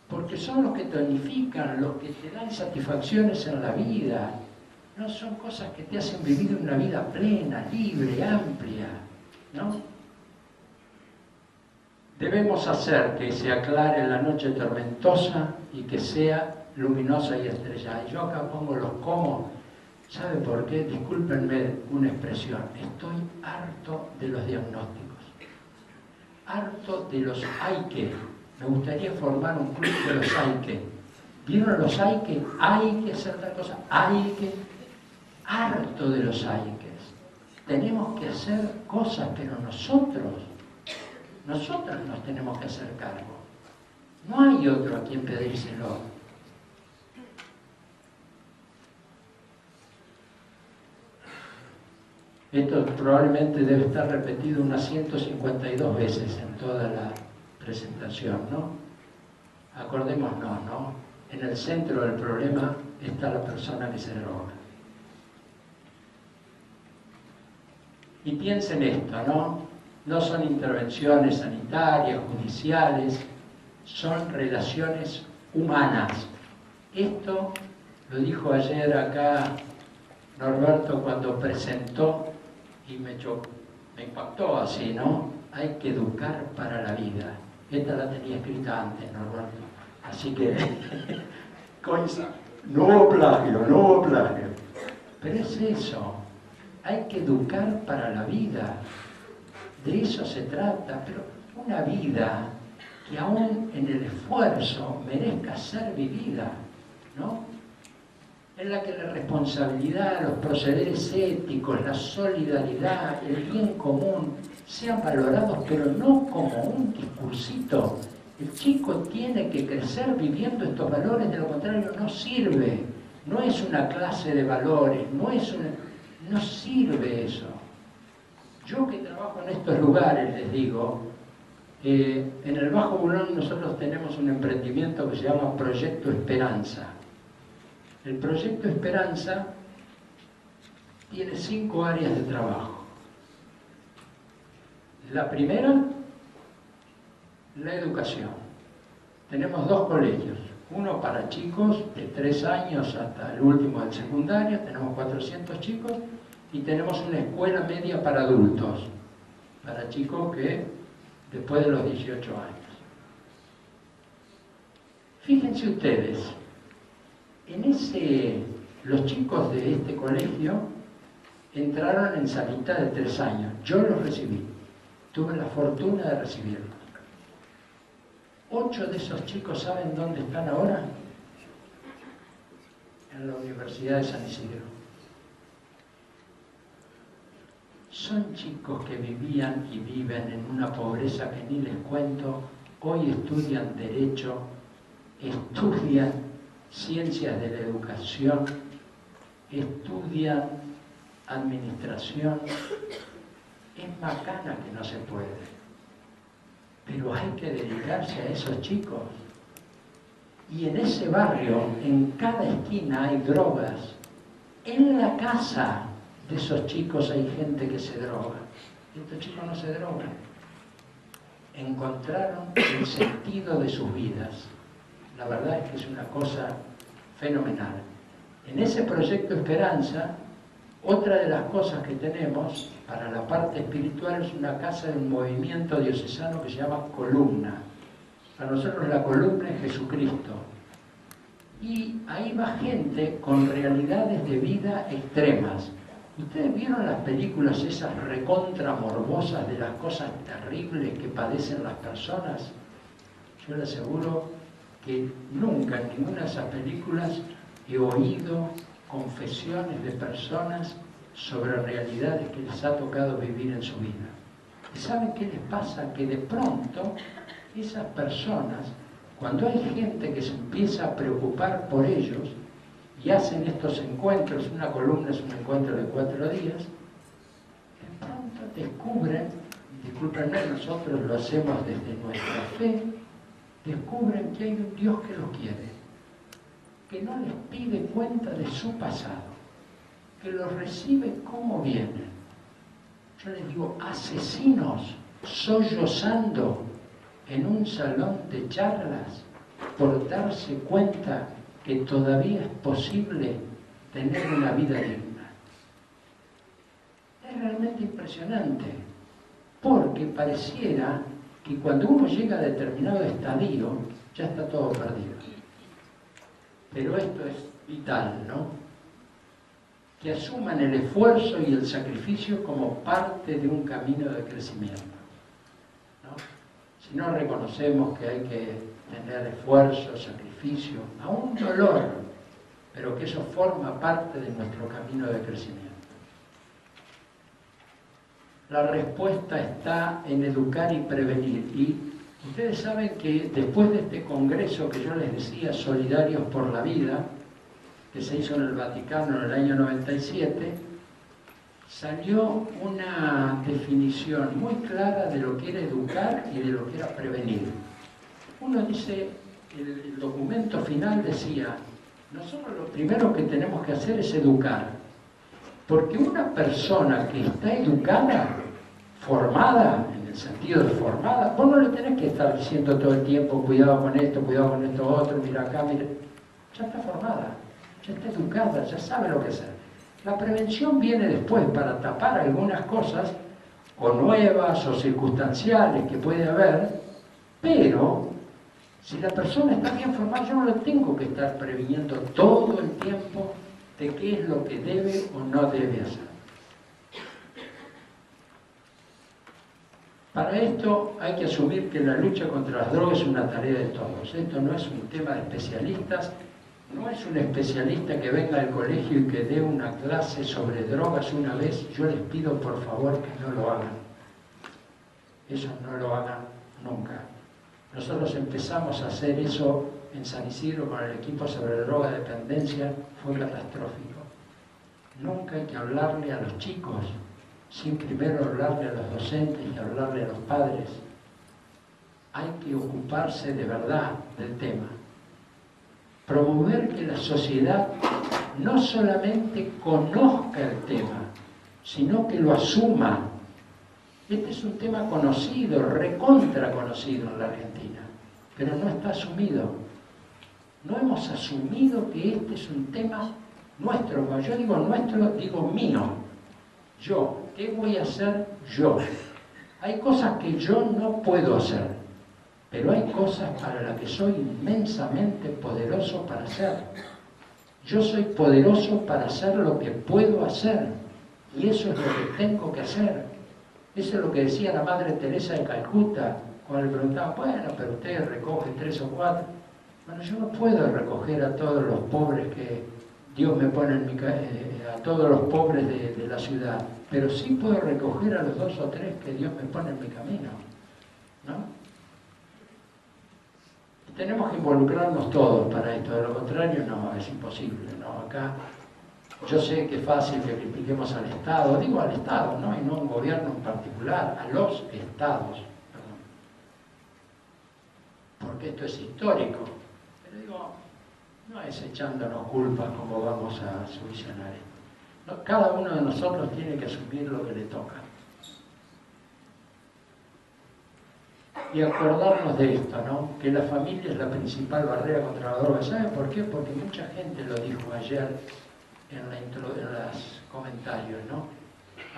[SPEAKER 4] Porque son los que tonifican, los que te dan satisfacciones en la vida. No son cosas que te hacen vivir una vida plena, libre, amplia, ¿no? Debemos hacer que se aclare la noche tormentosa y que sea luminosa y estrellada. Y yo acá pongo los cómo. ¿Sabe por qué? Discúlpenme una expresión. Estoy harto de los diagnósticos. Harto de los hay que. Me gustaría formar un club de los hay que. ¿Vieron los hay que? Hay que hacer tal cosa. Hay que. Harto de los hay que. Tenemos que hacer cosas, pero nosotros nos tenemos que hacer cargo. No hay otro a quien pedírselo. Esto probablemente debe estar repetido unas 152 veces en toda la presentación, ¿no? Acordémonos, ¿no? En el centro del problema está la persona que se droga. Y piensen esto, ¿no? No son intervenciones sanitarias, judiciales, son relaciones humanas. Esto lo dijo ayer acá Norberto cuando presentó y me impactó así, ¿no? Hay que educar para la vida. Esta la tenía escrita antes, Norberto. Así que, no hubo plagio. Pero es eso. hay que educar para la vida. De eso se trata, pero una vida que aún en el esfuerzo merezca ser vivida, ¿no? En la que la responsabilidad, los procederes éticos, la solidaridad, el bien común sean valorados, pero no como un discursito. El chico tiene que crecer viviendo estos valores, de lo contrario no sirve. No es una clase de valores, no sirve eso. Yo que trabajo en estos lugares, les digo, en el Bajo Bulón nosotros tenemos un emprendimiento que se llama Proyecto Esperanza. El Proyecto Esperanza tiene 5 áreas de trabajo. La primera, la educación. Tenemos 2 colegios, uno para chicos de 3 años hasta el último del secundario, tenemos 400 chicos, y tenemos una escuela media para adultos, para chicos que después de los 18 años. Fíjense ustedes, los chicos de este colegio entraron en salita de 3 años. Yo los recibí, tuve la fortuna de recibirlos. 8 de esos chicos, ¿saben dónde están ahora? En la Universidad de San Isidro. Son chicos que vivían y viven en una pobreza que ni les cuento. Hoy estudian Derecho, estudian Ciencias de la Educación, estudian Administración. Es macana que no se puede. Pero hay que dedicarse a esos chicos. Y en ese barrio, en cada esquina hay drogas. En la casa de esos chicos hay gente que se droga. Y estos chicos no se drogan. Encontraron el sentido de sus vidas. La verdad es que es una cosa fenomenal. En ese Proyecto Esperanza, otra de las cosas que tenemos para la parte espiritual es una casa de un movimiento diocesano que se llama Columna. Para nosotros la columna es Jesucristo. Y ahí va gente con realidades de vida extremas. ¿Ustedes vieron las películas esas recontra morbosas de las cosas terribles que padecen las personas? Yo les aseguro que nunca en ninguna de esas películas he oído confesiones de personas sobre realidades que les ha tocado vivir en su vida. ¿Y saben qué les pasa? Que de pronto esas personas, cuando hay gente que se empieza a preocupar por ellos y hacen estos encuentros, una columna es un encuentro de 4 días, de pronto descubren, discúlpenme, nosotros lo hacemos desde nuestra fe, descubren que hay un Dios que los quiere, que no les pide cuenta de su pasado, que los recibe como vienen. Yo les digo, asesinos sollozando en un salón de charlas por darse cuenta que todavía es posible tener una vida digna. Es realmente impresionante, porque pareciera que cuando uno llega a determinado estadio, ya está todo perdido. Pero esto es vital, ¿no? Que asuman el esfuerzo y el sacrificio como parte de un camino de crecimiento, ¿no? Si no reconocemos que hay que tener esfuerzo, sacrificio, aún dolor, pero que eso forma parte de nuestro camino de crecimiento. La respuesta está en educar y prevenir. Y ustedes saben que después de este congreso que yo les decía, Solidarios por la Vida, que se hizo en el Vaticano en el año 97, salió una definición muy clara de lo que era educar y de lo que era prevenir. Uno dice, el documento final decía, nosotros lo primero que tenemos que hacer es educar, porque una persona que está educada, formada, en el sentido de formada, vos no le tenés que estar diciendo todo el tiempo, cuidado con esto otro, mira acá, mira, ya está formada, ya está educada, ya sabe lo que hacer. La prevención viene después para tapar algunas cosas, o nuevas o circunstanciales que puede haber, pero si la persona está bien formada, yo no le tengo que estar previniendo todo el tiempo de qué es lo que debe o no debe hacer. Para esto hay que asumir que la lucha contra las drogas es una tarea de todos. Esto no es un tema de especialistas, no es un especialista que venga al colegio y que dé una clase sobre drogas una vez. Yo les pido por favor que no lo hagan. Eso no lo hagan nunca. Nosotros empezamos a hacer eso en San Isidro con el equipo sobre drogodependencia, fue catastrófico. Nunca hay que hablarle a los chicos sin primero hablarle a los docentes y hablarle a los padres. Hay que ocuparse de verdad del tema. Promover que la sociedad no solamente conozca el tema, sino que lo asuma. Este es un tema conocido, recontra conocido en la Argentina, pero no está asumido. No hemos asumido que este es un tema nuestro. Cuando yo digo nuestro, digo mío. Yo. ¿Qué voy a hacer yo? Hay cosas que yo no puedo hacer, pero hay cosas para las que soy inmensamente poderoso para hacer. Yo soy poderoso para hacer lo que puedo hacer, y eso es lo que tengo que hacer. Eso es lo que decía la Madre Teresa de Calcuta, cuando le preguntaban, bueno, pero usted recoge 3 o 4. Bueno, yo no puedo recoger a todos los pobres que Dios me pone en a todos los pobres de la ciudad, pero sí puedo recoger a los 2 o 3 que Dios me pone en mi camino, ¿no? Y tenemos que involucrarnos todos para esto, de lo contrario no, es imposible, ¿no? Acá yo sé que es fácil que critiquemos al Estado, digo al Estado, ¿no? Y no a un gobierno en particular, a los estados, perdón. Porque esto es histórico, pero digo, no es echándonos culpas como vamos a solucionar esto. No, cada uno de nosotros tiene que asumir lo que le toca. Y acordarnos de esto, ¿no? Que la familia es la principal barrera contra la droga. ¿Sabe por qué? Porque mucha gente lo dijo ayer en los comentarios, ¿no?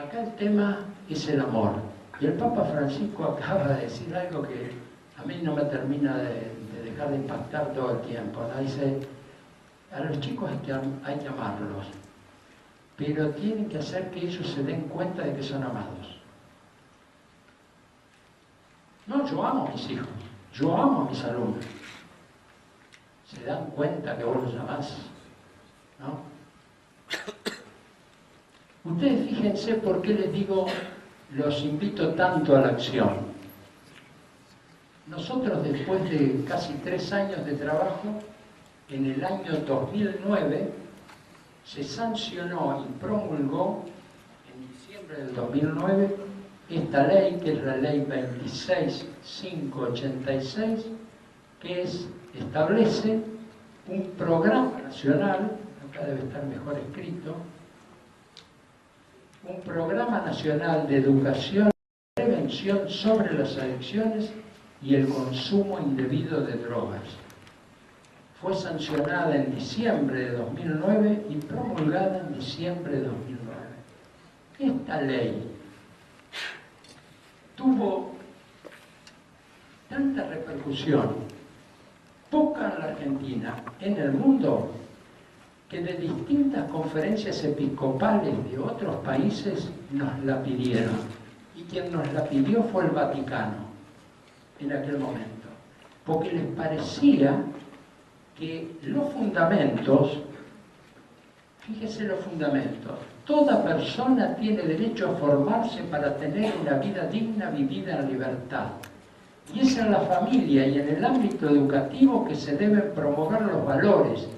[SPEAKER 4] Acá el tema es el amor. Y el Papa Francisco acaba de decir algo que a mí no me termina de dejar de impactar todo el tiempo, ¿no? Dice, a los chicos hay que amarlos, pero tienen que hacer que ellos se den cuenta de que son amados. No, yo amo a mis hijos, yo amo a mis alumnos. Se dan cuenta que vos los amás, ¿no? Ustedes fíjense por qué les digo, los invito tanto a la acción. Nosotros, después de casi 3 años de trabajo, en el año 2009 se sancionó y promulgó, en diciembre del 2009, esta ley, que es la ley 26586, que establece un programa nacional, acá debe estar mejor escrito, un programa nacional de educación y prevención sobre las adicciones y el consumo indebido de drogas. Fue sancionada en diciembre de 2009 y promulgada en diciembre de 2009. Esta ley tuvo tanta repercusión, poca en la Argentina, en el mundo, que de distintas conferencias episcopales de otros países nos la pidieron. Y quien nos la pidió fue el Vaticano en aquel momento, porque les parecía que los fundamentos, fíjese los fundamentos, toda persona tiene derecho a formarse para tener una vida digna vivida en libertad. Y es en la familia y en el ámbito educativo que se deben promover los valores,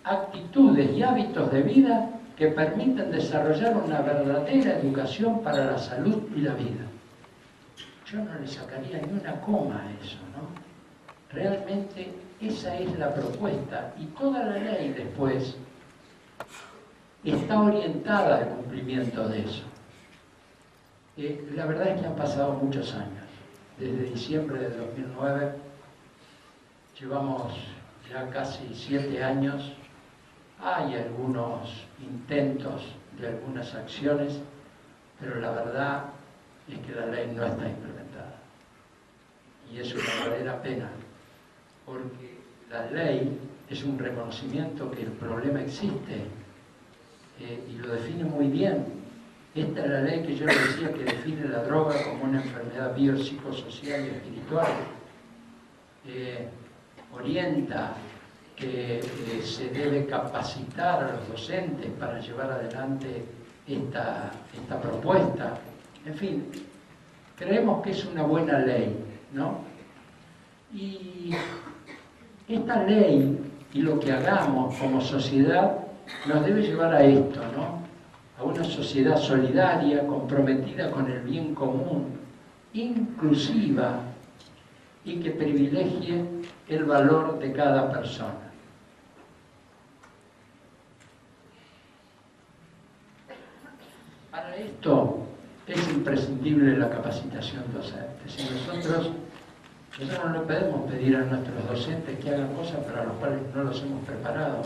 [SPEAKER 4] actitudes y hábitos de vida que permiten desarrollar una verdadera educación para la salud y la vida. Yo no le sacaría ni una coma a eso, ¿no? Realmente esa es la propuesta, y toda la ley después está orientada al cumplimiento de eso. La verdad es que han pasado muchos años. Desde diciembre del 2009 llevamos ya casi 7 años. Hay algunos intentos de algunas acciones, pero la verdad es que la ley no está implementada. Y es una verdadera pena, porque la ley es un reconocimiento que el problema existe, y lo define muy bien. Esta es la ley que yo le decía que define la droga como una enfermedad biopsicosocial y espiritual. Orienta que se debe capacitar a los docentes para llevar adelante esta propuesta. En fin, creemos que es una buena ley, ¿no? Y esta ley y lo que hagamos como sociedad nos debe llevar a esto, ¿no? A una sociedad solidaria, comprometida con el bien común, inclusiva y que privilegie el valor de cada persona. Para esto es imprescindible la capacitación docente. Si nosotros no podemos pedir a nuestros docentes que hagan cosas para las cuales no los hemos preparado.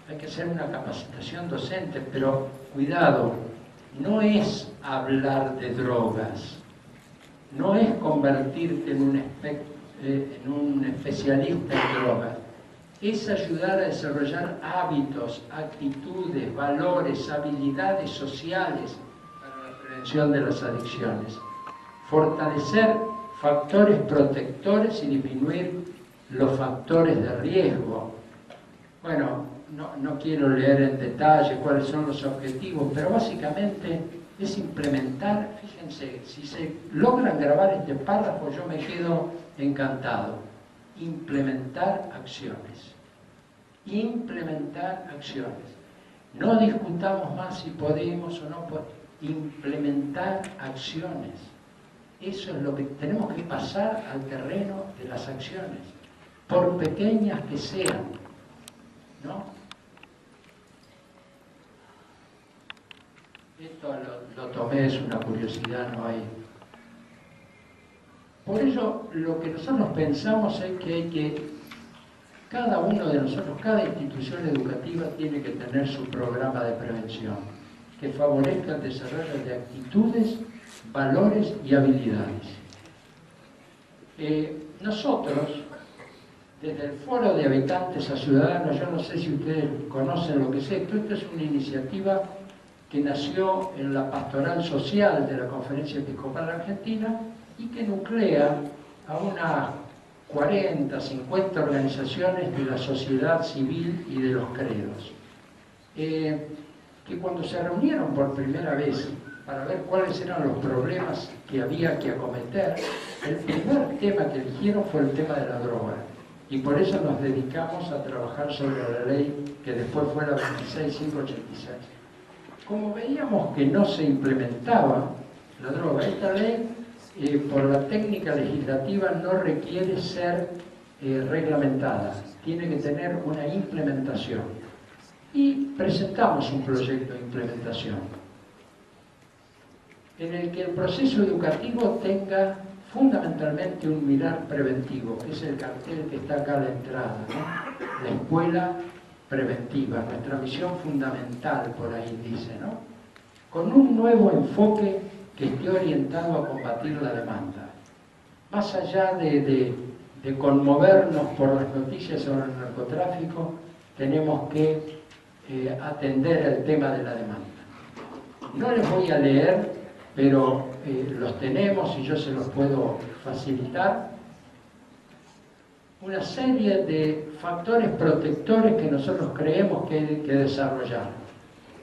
[SPEAKER 4] Hay que hacer una capacitación docente, pero cuidado, no es hablar de drogas, no es convertirte en un especialista en drogas, es ayudar a desarrollar hábitos, actitudes, valores, habilidades sociales para la prevención de las adicciones, fortalecer factores protectores y disminuir los factores de riesgo. Bueno, no quiero leer en detalle cuáles son los objetivos, pero básicamente es implementar, fíjense, si se logran grabar este párrafo yo me quedo encantado. Implementar acciones. Implementar acciones. No discutamos más si podemos o no podemos. Implementar acciones. Eso es lo que tenemos que pasar al terreno de las acciones, por pequeñas que sean, ¿no? Esto lo tomé, es una curiosidad, no hay. Por ello, lo que nosotros pensamos es que cada uno de nosotros, cada institución educativa tiene que tener su programa de prevención, que favorezca el desarrollo de actitudes, valores y habilidades. Nosotros, desde el Foro de Habitantes a Ciudadanos, yo no sé si ustedes conocen lo que es esto, esta es una iniciativa que nació en la pastoral social de la Conferencia Episcopal Argentina y que nuclea a unas 40, 50 organizaciones de la sociedad civil y de los credos, que cuando se reunieron por primera vez para ver cuáles eran los problemas que había que acometer, el primer tema que eligieron fue el tema de la droga. Y por eso nos dedicamos a trabajar sobre la ley que después fue la 26586. Como veíamos que no se implementaba la droga, esta ley, por la técnica legislativa, no requiere ser reglamentada, tiene que tener una implementación. Y presentamos un proyecto de implementación en el que el proceso educativo tenga fundamentalmente un mirar preventivo, que es el cartel que está acá a la entrada, ¿no? La escuela preventiva, nuestra misión fundamental, por ahí dice, ¿no? Con un nuevo enfoque que esté orientado a combatir la demanda. Más allá de conmovernos por las noticias sobre el narcotráfico, tenemos que atender el tema de la demanda. No les voy a leer, pero los tenemos y yo se los puedo facilitar. Una serie de factores protectores que nosotros creemos que hay que desarrollar,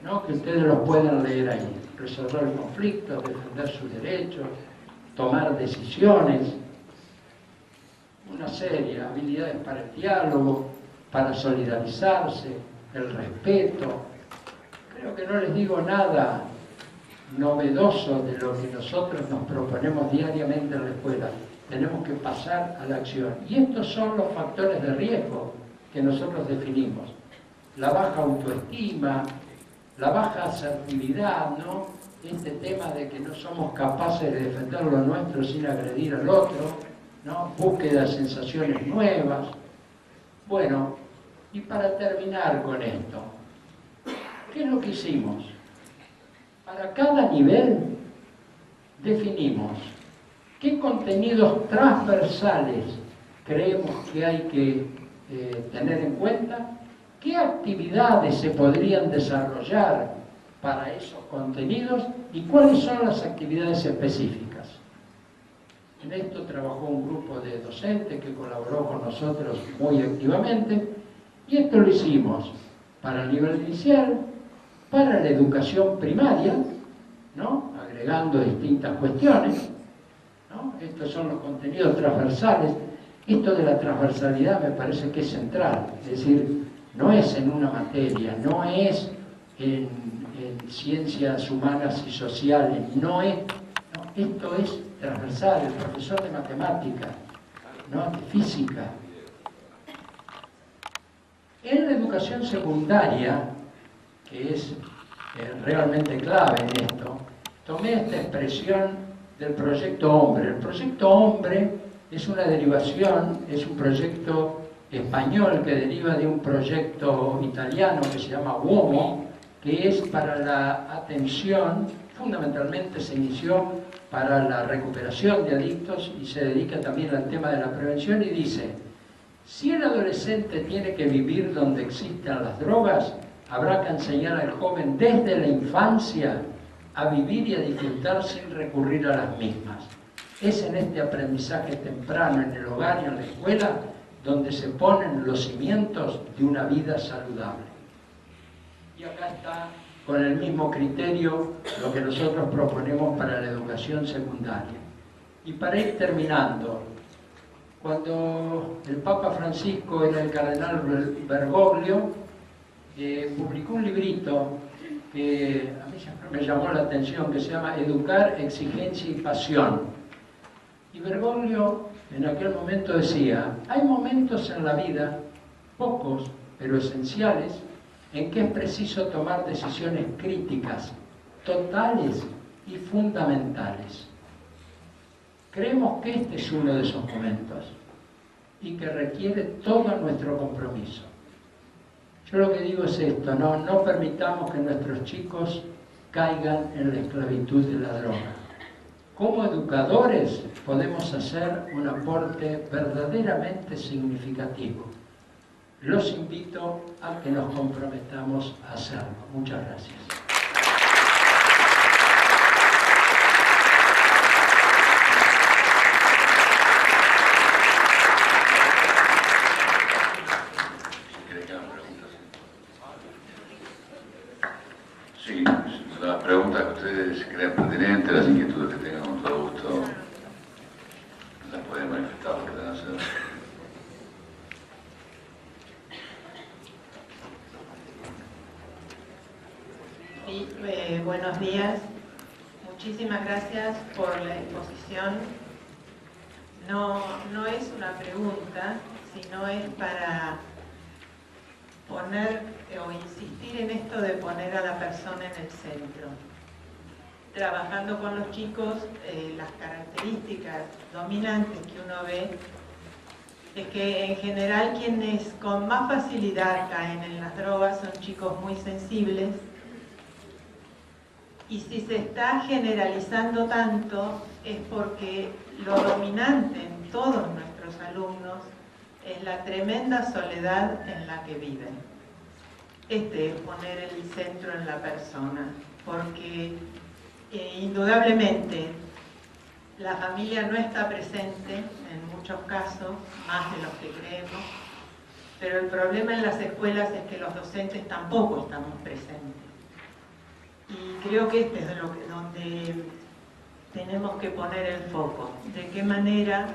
[SPEAKER 4] ¿no? Que ustedes los pueden leer ahí. Resolver el conflicto, defender sus derechos, tomar decisiones, una serie de habilidades para el diálogo, para solidarizarse, el respeto. Creo que no les digo nada novedoso de lo que nosotros nos proponemos diariamente en la escuela. Tenemos que pasar a la acción. Y estos son los factores de riesgo que nosotros definimos. La baja autoestima, la baja asertividad, ¿no? Este tema de que no somos capaces de defender lo nuestro sin agredir al otro, ¿no? Búsqueda de sensaciones nuevas. Bueno, y para terminar con esto, ¿qué es lo que hicimos? Para cada nivel definimos qué contenidos transversales creemos que hay que tener en cuenta, qué actividades se podrían desarrollar para esos contenidos y cuáles son las actividades específicas. En esto trabajó un grupo de docentes que colaboró con nosotros muy activamente, y esto lo hicimos para el nivel inicial, para la educación primaria, ¿no? Agregando distintas cuestiones, ¿no? Estos son los contenidos transversales. Esto de la transversalidad me parece que es central, es decir, no es en una materia, no es en ciencias humanas y sociales, no, esto es transversal. El profesor de matemática, ¿no? De física. En la educación secundaria, que es realmente clave en esto, tomé esta expresión del proyecto Hombre. El proyecto Hombre es una derivación, es un proyecto español que deriva de un proyecto italiano que se llama Uomo, que es para la atención, fundamentalmente se inició para la recuperación de adictos y se dedica también al tema de la prevención, y dice: si el adolescente tiene que vivir donde existan las drogas, habrá que enseñar al joven desde la infancia a vivir y a disfrutar sin recurrir a las mismas. Es en este aprendizaje temprano, en el hogar y en la escuela, donde se ponen los cimientos de una vida saludable. Y acá está, con el mismo criterio, lo que nosotros proponemos para la educación secundaria. Y para ir terminando, cuando el Papa Francisco era el cardenal Bergoglio, publicó un librito que a mí siempre me llamó la atención, que se llama Educar, Exigencia y Pasión. Y Bergoglio en aquel momento decía: hay momentos en la vida, pocos pero esenciales, en que es preciso tomar decisiones críticas, totales y fundamentales. Creemos que este es uno de esos momentos y que requiere todo nuestro compromiso. Yo lo que digo es esto: no permitamos que nuestros chicos caigan en la esclavitud de la droga. Como educadores podemos hacer un aporte verdaderamente significativo. Los invito a que nos comprometamos a hacerlo. Muchas gracias.
[SPEAKER 3] Sí, las preguntas que ustedes crean pertinentes, las inquietudes que tengan, con todo gusto las pueden manifestar, lo pueden hacer.
[SPEAKER 1] Sí, buenos días. Muchísimas gracias por la exposición. No es una pregunta, sino es para poner o insistir en esto de poner a la persona en el centro. Trabajando con los chicos, las características dominantes que uno ve es que en general quienes con más facilidad caen en las drogas son chicos muy sensibles, y si se está generalizando tanto es porque lo dominante en todos nuestros alumnos es la tremenda soledad en la que viven. Este es poner el centro en la persona, porque indudablemente la familia no está presente en muchos casos, más de los que creemos, pero el problema en las escuelas es que los docentes tampoco estamos presentes. Y creo que este es donde tenemos que poner el foco. De qué manera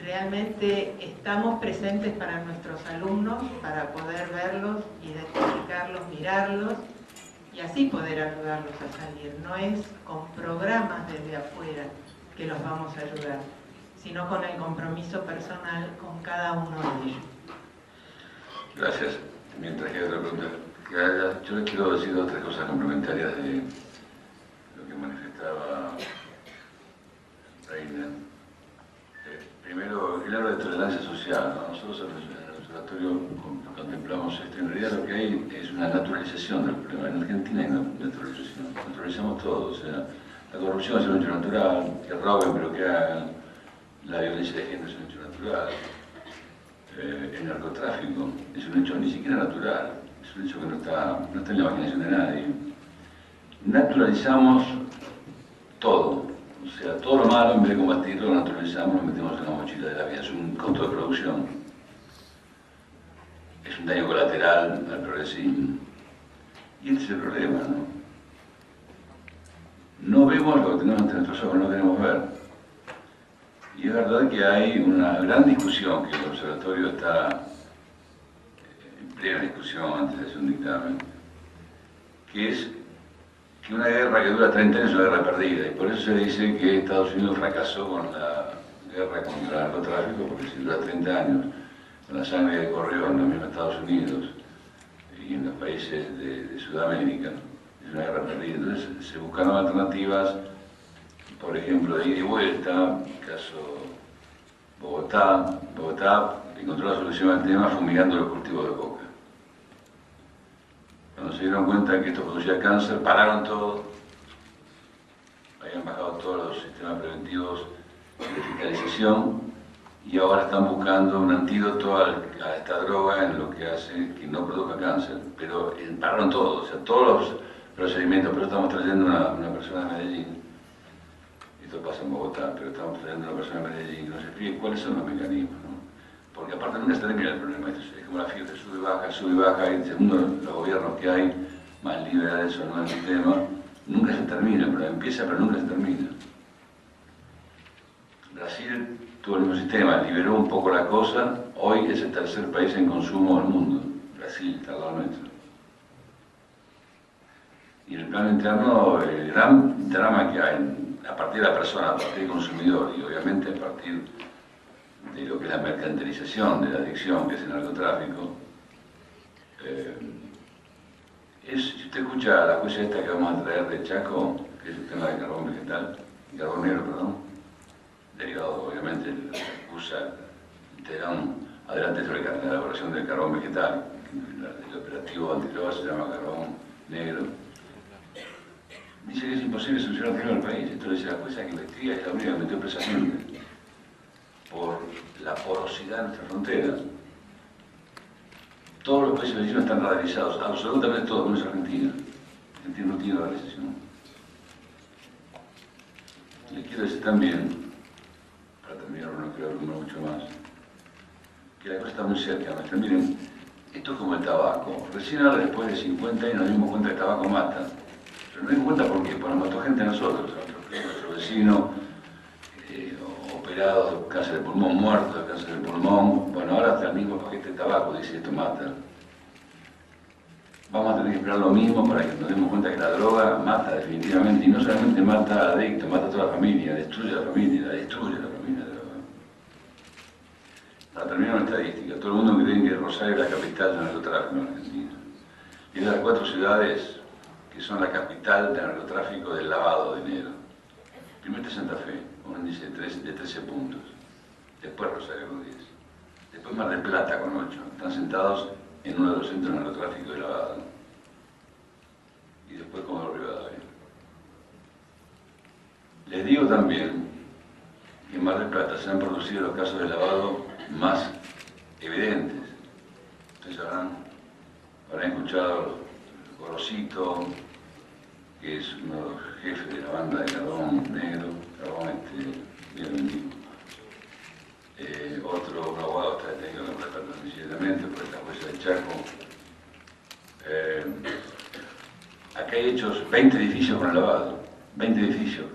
[SPEAKER 1] realmente estamos presentes para nuestros alumnos, para poder verlos, identificarlos, mirarlos y así poder ayudarlos a salir. No es con programas desde afuera que los vamos a ayudar, sino con el compromiso personal con cada uno de ellos.
[SPEAKER 3] Gracias. Mientras que hay otra pregunta que haya, yo les quiero decir otras cosas complementarias de lo que manifestaba Reina. Primero, el habla de tolerancia social, ¿no? Nosotros en el observatorio contemplamos esto. En realidad lo que hay es una naturalización del problema. En Argentina hay una naturalización, naturalizamos todo. O sea, la corrupción es un hecho natural, que roben pero que hagan, la violencia de género es un hecho natural, el narcotráfico es un hecho ni siquiera natural, es un hecho que no está en la imaginación de nadie. naturalizamos todo. O sea, todo lo malo, en vez de combatirlo, lo naturalizamos, lo metemos en la mochila de la vida. Es un costo de producción. Es un daño colateral al progresismo. Y este es el problema, ¿no? No vemos lo que tenemos ante nuestros ojos, no queremos ver. Y es verdad que hay una gran discusión, que el observatorio está en plena discusión antes de hacer un dictamen, que es que una guerra que dura 30 años es una guerra perdida, y por eso se dice que Estados Unidos fracasó con la guerra contra el narcotráfico, porque si dura 30 años, con la sangre que corrió en los mismos Estados Unidos y en los países de Sudamérica, es una guerra perdida. Entonces se buscaron alternativas, por ejemplo, de ida y vuelta, el caso Bogotá encontró la solución al tema fumigando los cultivos de coca. Cuando se dieron cuenta que esto producía cáncer, pararon todo, habían bajado todos los sistemas preventivos de fiscalización y ahora están buscando un antídoto a esta droga en lo que hace que no produzca cáncer. Pero pararon todo, o sea, todos los procedimientos. Por eso estamos trayendo una persona de Medellín. Esto pasa en Bogotá, pero estamos trayendo una persona de Medellín que nos explique cuáles son los mecanismos, ¿no? Porque aparte nunca se termina el problema. Esto es como la fiebre, sube y baja, y según los gobiernos que hay, más liberales o no del sistema, nunca se termina, pero empieza pero nunca se termina. Brasil tuvo el mismo sistema, liberó un poco la cosa, hoy es el tercer país en consumo del mundo, Brasil, al lado nuestro. Y en el plano interno, el gran drama que hay, a partir de la persona, a partir del consumidor, y obviamente a partir de lo que es la mercantilización de la adicción, que es el narcotráfico, si usted escucha la cosa esta que vamos a traer de Chaco, que es el tema del carbón vegetal, carbón negro, perdón, derivado obviamente de la excusa integran adelante sobre la elaboración del carbón vegetal, el operativo antidroga se llama carbón negro. Dice que es imposible solucionar el problema del país. Esto lo dice la jueza que investiga y es la única que metió presa gente por la porosidad de nuestra frontera. Todos los países vecinos están radicalizados, absolutamente todos, menos Argentina. Argentina no tiene radicalización. Les quiero decir también, para terminar, no quiero abrumar mucho más, que la cosa está muy cerca nuestra. Miren, esto es como el tabaco. Recién ahora, después de 50 años, nos dimos cuenta que el tabaco mata. Pero nos dimos cuenta por qué, porque nos mató gente a nosotros, a nuestros vecinos, operados de cáncer de pulmón, muertos de cáncer de pulmón. Bueno, ahora hasta el mismo paquete de tabaco dice esto mata. Vamos a tener que esperar lo mismo para que nos demos cuenta que la droga mata definitivamente, y no solamente mata al adicto, mata a toda la familia, destruye a la familia, la destruye a la familia. Para terminar una estadística, todo el mundo cree que Rosario es la capital del narcotráfico en Argentina. Y es de las 4 ciudades que son la capital del narcotráfico del lavado de dinero. Primero está Santa Fe, con un índice de 13 puntos. Después Rosario con 10. Después Mar del Plata con 8. Están sentados en uno de los centros de narcotráfico de lavado. Y después Comodoro Rivadavia. Les digo también que en Mar del Plata se han producido los casos de lavado más evidentes. Ustedes habrán escuchado Gorosito, que es uno de los jefes de la banda de carbón negro, carbón bien vendido. Otro abogado está detenido en Plata inmediatamente por esta jueza de Chaco. Acá hay hechos 20 edificios con el lavado, 20 edificios.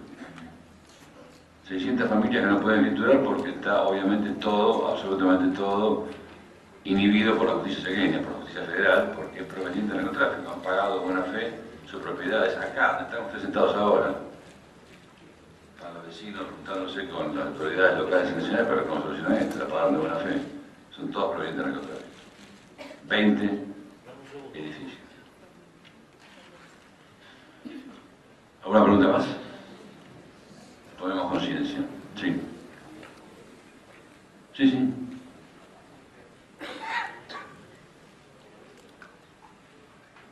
[SPEAKER 3] 600 familias que no pueden escriturar porque está obviamente todo, absolutamente todo, inhibido por la justicia chaqueña, por la justicia federal, porque es proveniente del narcotráfico. Han pagado de buena fe sus propiedades acá, donde estamos presentados ahora. Están los vecinos juntándose con las autoridades locales y nacionales para ver cómo solucionan esto, la pagaron de buena fe. Son todos provenientes del narcotráfico. 20 edificios. ¿Alguna pregunta más? Tomemos conciencia. Sí. Sí, sí.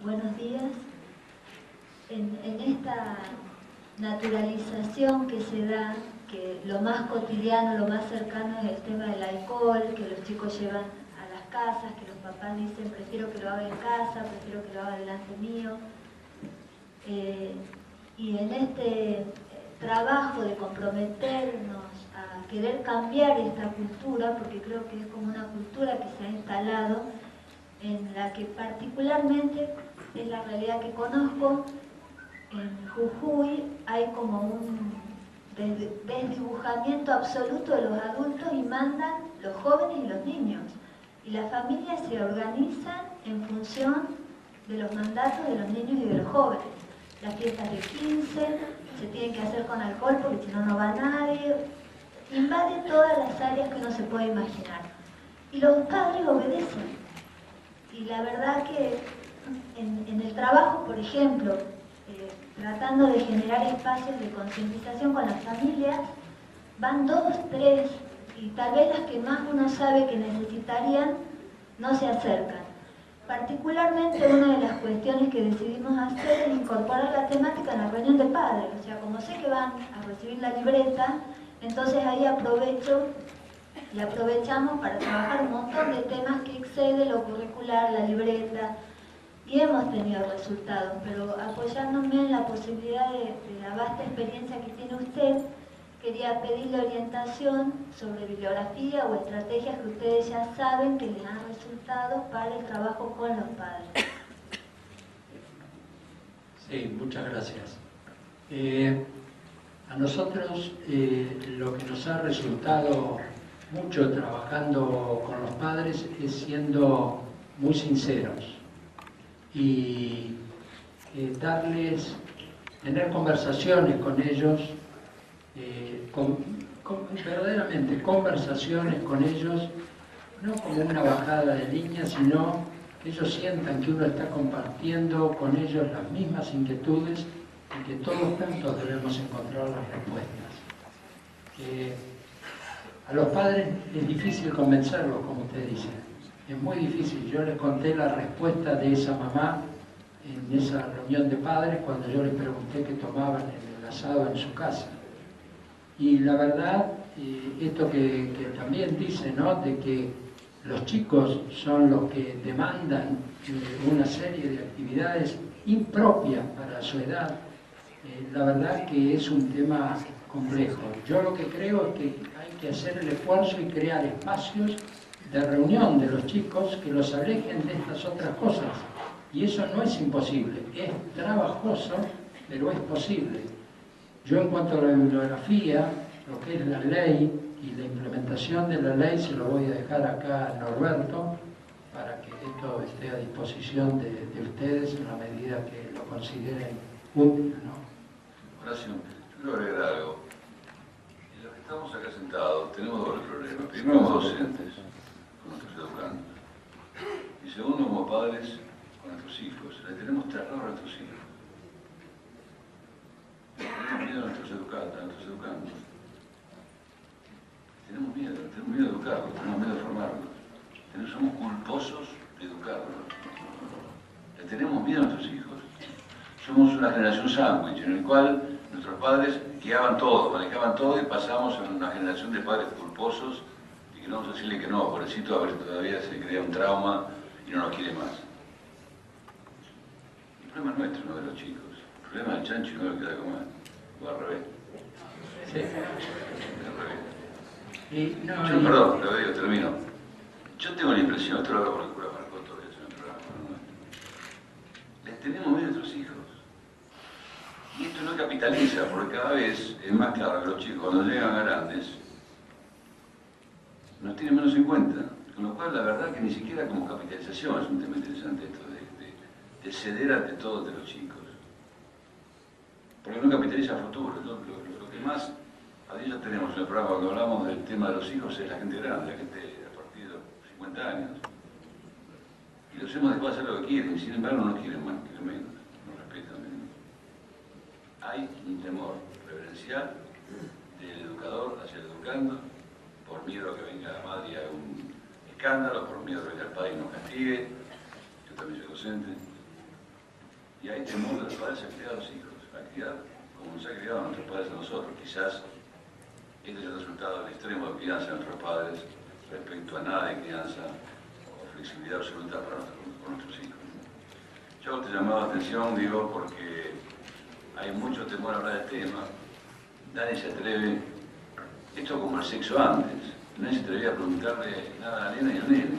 [SPEAKER 6] Buenos días. En esta naturalización que se da, que lo más cotidiano, lo más cercano es el tema del alcohol, que los chicos llevan a las casas, que los papás dicen prefiero que lo haga en casa, prefiero que lo haga delante mío. Y en este trabajo de comprometernos a querer cambiar esta cultura, porque creo que es como una cultura que se ha instalado, en la que particularmente es la realidad que conozco, en Jujuy hay como un desdibujamiento absoluto de los adultos y mandan los jóvenes y los niños. Y las familias se organizan en función de los mandatos de los niños y de los jóvenes. Las fiestas de 15 se tienen que hacer con alcohol porque si no, no va nadie. Invade todas las áreas que uno se puede imaginar. Y los padres obedecen. Y la verdad que en el trabajo, por ejemplo, tratando de generar espacios de concientización con las familias, van 2, 3, y tal vez las que más uno sabe que necesitarían no se acercan. Particularmente una de las cuestiones que decidimos hacer es incorporar la temática en la reunión de padres. O sea, como sé que van a recibir la libreta, entonces ahí aprovecho y aprovechamos para trabajar un montón de temas que exceden lo curricular, la libreta, y hemos tenido resultados, pero apoyándome en la posibilidad de la vasta experiencia que tiene usted, quería pedirle orientación sobre bibliografía o estrategias que ustedes ya saben que les han resultado para el trabajo con los padres.
[SPEAKER 4] Sí, muchas gracias. A nosotros lo que nos ha resultado mucho trabajando con los padres es siendo muy sinceros y tener conversaciones con ellos, verdaderamente conversaciones con ellos, no como una bajada de línea, sino que ellos sientan que uno está compartiendo con ellos las mismas inquietudes y que todos juntos debemos encontrar las respuestas. A los padres es difícil convencerlos, como usted dice. Es muy difícil. Yo les conté la respuesta de esa mamá en esa reunión de padres cuando yo les pregunté qué tomaban en el asado en su casa. Y la verdad, esto que también dice, ¿no?, de que los chicos son los que demandan una serie de actividades impropias para su edad, la verdad que es un tema complejo. Yo lo que creo es que hay que hacer el esfuerzo y crear espacios de reunión de los chicos que los alejen de estas otras cosas. Y eso no es imposible, es trabajoso, pero es posible. Yo en cuanto a la bibliografía, lo que es la ley y la implementación de la ley, se lo voy a dejar acá a Norberto, para que esto esté a disposición de ustedes en la medida que lo consideren útil, ¿no?
[SPEAKER 3] Horacio, yo quiero agregar algo. En los que estamos acá sentados tenemos doble problema. Primero como docentes, con nuestros educandos. Y segundo como padres, con nuestros hijos. Le tenemos terror a nuestros hijos. Tenemos miedo a nuestros educandos. Tenemos miedo de educarlos, tenemos miedo de formarlos. Somos culposos de educarlos. Le tenemos miedo a nuestros hijos. Somos una generación sándwich en el cual nuestros padres guiaban todo, manejaban todo y pasamos a una generación de padres culposos y que no vamos a decirle que no, pobrecito, a ver si todavía se crea un trauma y no nos quiere más. El problema es nuestro, no de los chicos. El problema del chancho y no lo que da de comer. O al revés.
[SPEAKER 4] Sí.
[SPEAKER 3] Al revés.
[SPEAKER 4] Yo,
[SPEAKER 3] perdón, lo digo, termino. Yo tengo la impresión, esto lo hablo con el cura Marcó todavía en el programa, ¿no? Les tenemos miedo a nuestros hijos. Y esto no capitaliza, porque cada vez es más claro que los chicos cuando llegan a grandes nos tienen menos en cuenta. Con lo cual, la verdad que ni siquiera como capitalización es un tema interesante esto de ceder ante todo de los chicos. Porque no capitaliza a futuro. Lo que más a día tenemos en el programa cuando hablamos del tema de los hijos es la gente grande, la gente a partir de los 50 años. Y los hemos dejado hacer lo que quieren, sin embargo no quieren más, quieren menos, no respetan menos. Hay un temor reverencial del educador hacia el educando, por miedo a que venga la madre y haga un escándalo, por miedo a que venga el padre y nos castigue. Yo también soy docente. Y hay temor de los padres a criar a los hijos, a criar como nos ha criado a nuestros padres a nosotros. Quizás este es el resultado del extremo de crianza de nuestros padres respecto a nada de crianza o flexibilidad absoluta para nuestros hijos. Yo te llamaba la atención, digo, porque hay mucho temor a hablar del tema. Nadie se atreve, esto como el sexo antes, nadie se atrevía a preguntarle nada a la nena y al nene.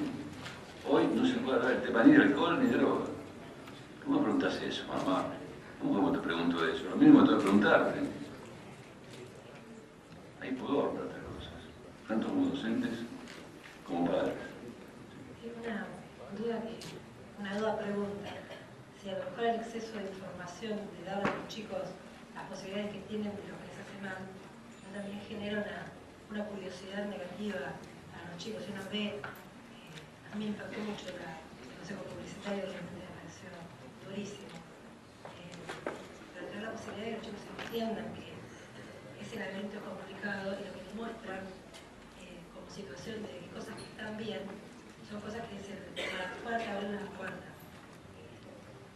[SPEAKER 3] Hoy no se puede hablar del tema ni de alcohol ni de droga. ¿Cómo preguntas eso, mamá? ¿Cómo te pregunto eso? Lo mínimo que tengo que preguntarte. Hay pudor para otras cosas, tanto como docentes como padres.
[SPEAKER 7] Una duda pregunta. Si a lo mejor el exceso de información de darle a los chicos las posibilidades que tienen de lo que les hace mal, también genera una curiosidad negativa a los chicos. Si uno ve, a mí me impactó mucho el consejo publicitario, realmente me pareció durísimo. Pero tener la posibilidad de que los chicos entiendan que ese laberinto es complicado y lo que les muestran como situación de que cosas que están bien son cosas que dicen, para la puerta abren las puertas.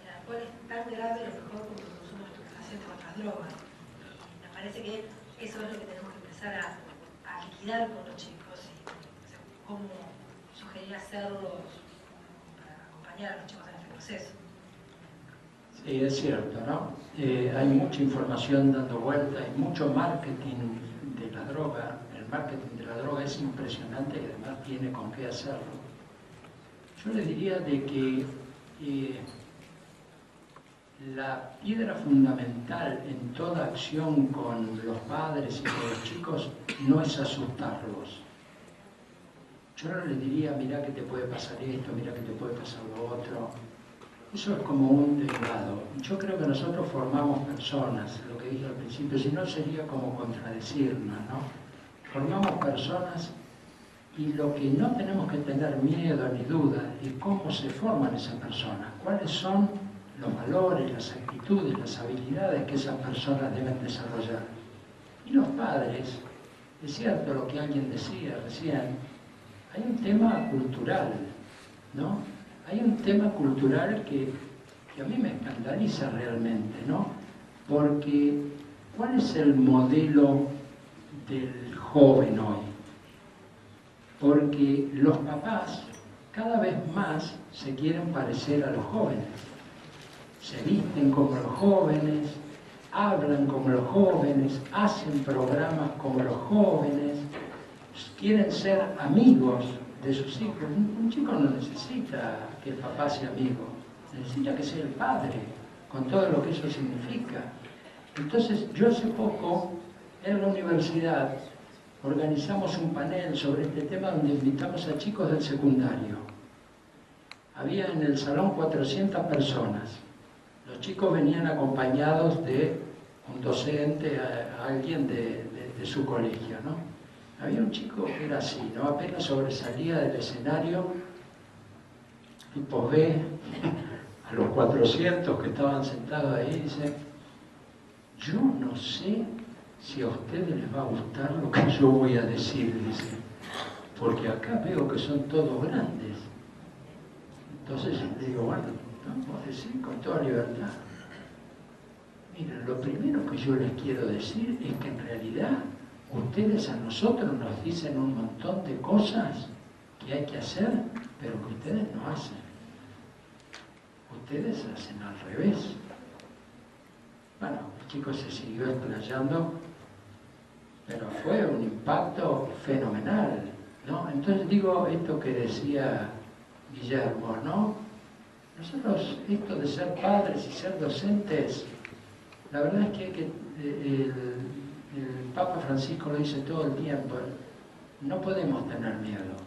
[SPEAKER 7] La cual es tan grave a lo mejor como el consumo de estupefacientes o otras drogas. Y me parece que eso es lo que tenemos que empezar a liquidar con los chicos y o sea, cómo sugerir hacerlos para acompañar a los chicos en este proceso.
[SPEAKER 4] Sí, es cierto, ¿no? Hay mucha información dando vuelta, hay mucho marketing de la droga. El marketing de la droga es impresionante y además tiene con qué hacerlo. Yo le diría de que la piedra fundamental en toda acción con los padres y con los chicos no es asustarlos. Yo no le diría, mira que te puede pasar esto, mira que te puede pasar lo otro. Eso es como un derivado. Yo creo que nosotros formamos personas, lo que dije al principio, si no sería como contradecirnos, ¿no? Formamos personas y lo que no tenemos que tener miedo ni duda es cómo se forman esas personas, cuáles son los valores, las actitudes, las habilidades que esas personas deben desarrollar. Y los padres, es cierto lo que alguien decía recién, hay un tema cultural, ¿no? Hay un tema cultural que a mí me escandaliza realmente, ¿no? Porque, ¿cuál es el modelo del joven hoy? Porque los papás cada vez más se quieren parecer a los jóvenes. Se visten como los jóvenes, hablan como los jóvenes, hacen programas como los jóvenes, quieren ser amigos de sus hijos. Un chico no necesita que el papá sea amigo, necesita que sea el padre, con todo lo que eso significa. Entonces, yo hace poco, en la universidad, organizamos un panel sobre este tema donde invitamos a chicos del secundario. Había en el salón 400 personas. Los chicos venían acompañados de un docente, alguien de su colegio, ¿no? Había un chico que era así, ¿no? Apenas sobresalía del escenario, tipo B, a los 400 que estaban sentados ahí, dice, yo no sé si a ustedes les va a gustar lo que yo voy a decir, dice, porque acá veo que son todos grandes. Entonces le digo, bueno, vamos a decir con toda libertad. Miren, lo primero que yo les quiero decir es que en realidad ustedes a nosotros nos dicen un montón de cosas que hay que hacer, pero que ustedes no hacen. Ustedes hacen al revés. Bueno, el chico se siguió explayando, pero fue un impacto fenomenal, ¿no? Entonces digo esto que decía Guillermo, ¿no? Nosotros, esto de ser padres y ser docentes, la verdad es que el Papa Francisco lo dice todo el tiempo, no podemos tener miedo,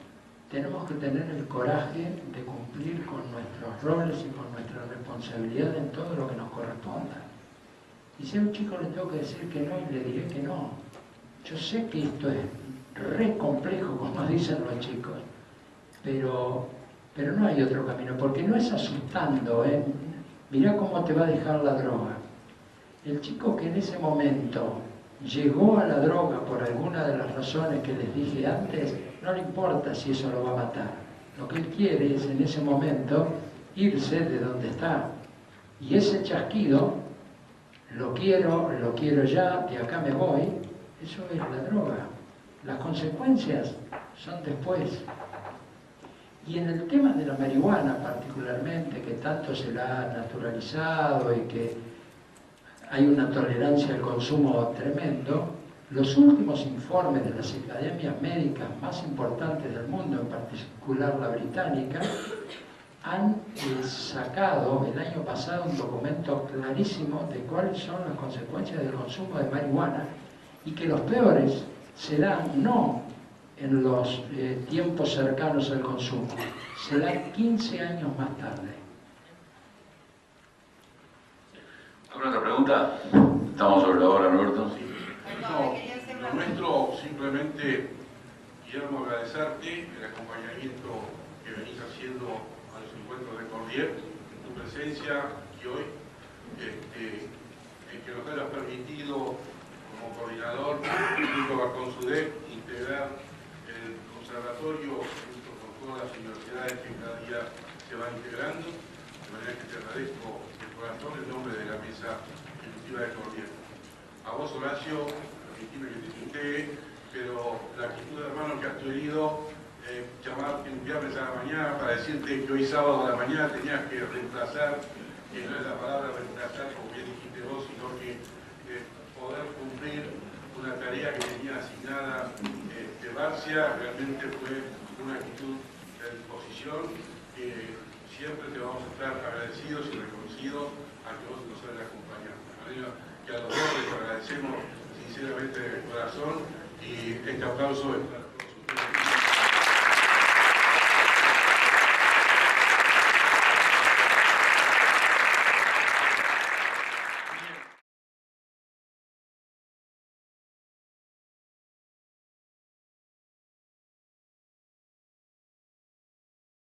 [SPEAKER 4] tenemos que tener el coraje de cumplir con nuestros roles y con nuestra responsabilidad en todo lo que nos corresponda. Y si a un chico le tengo que decir que no, y le diré que no. Yo sé que esto es re complejo, como dicen los chicos, pero no hay otro camino, porque no es asustando, ¿eh? Mirá cómo te va a dejar la droga. El chico que en ese momento llegó a la droga por alguna de las razones que les dije antes, no le importa si eso lo va a matar. Lo que él quiere es en ese momento irse de donde está. Y ese chasquido, lo quiero ya, de acá me voy, eso es la droga. Las consecuencias son después. Y en el tema de la marihuana particularmente, que tanto se la ha naturalizado y que hay una tolerancia al consumo tremendo. Los últimos informes de las academias médicas más importantes del mundo, en particular la británica, han sacado el año pasado un documento clarísimo de cuáles son las consecuencias del consumo de marihuana y que los peores serán no en los tiempos cercanos al consumo, serán 15 años más tarde.
[SPEAKER 3] ¿Alguna otra pregunta? Estamos sobre la hora, Roberto.
[SPEAKER 8] Sí. No, lo nuestro simplemente, Guillermo, agradecerte el acompañamiento que venís haciendo a los encuentros de Cordier, tu presencia y hoy, en que nos hayas permitido como coordinador junto a Consudec integrar el conservatorio junto con todas las universidades que cada día se van integrando, de manera que te agradezco de corazón en nombre de la mesa ejecutiva de Cordier. A vos, Horacio, permitime que te tuitee, pero la actitud de hermano que has tenido, llamarte un viernes a la mañana para decirte que hoy sábado a la mañana tenías que reemplazar, que no es la palabra reemplazar como bien dijiste vos, sino que poder cumplir una tarea que tenía asignada Barcia, realmente fue una actitud de disposición que siempre te vamos a estar agradecidos y reconocidos a que vos nos hayas acompañado. Que a los dos les agradecemos sinceramente de corazón y este aplauso es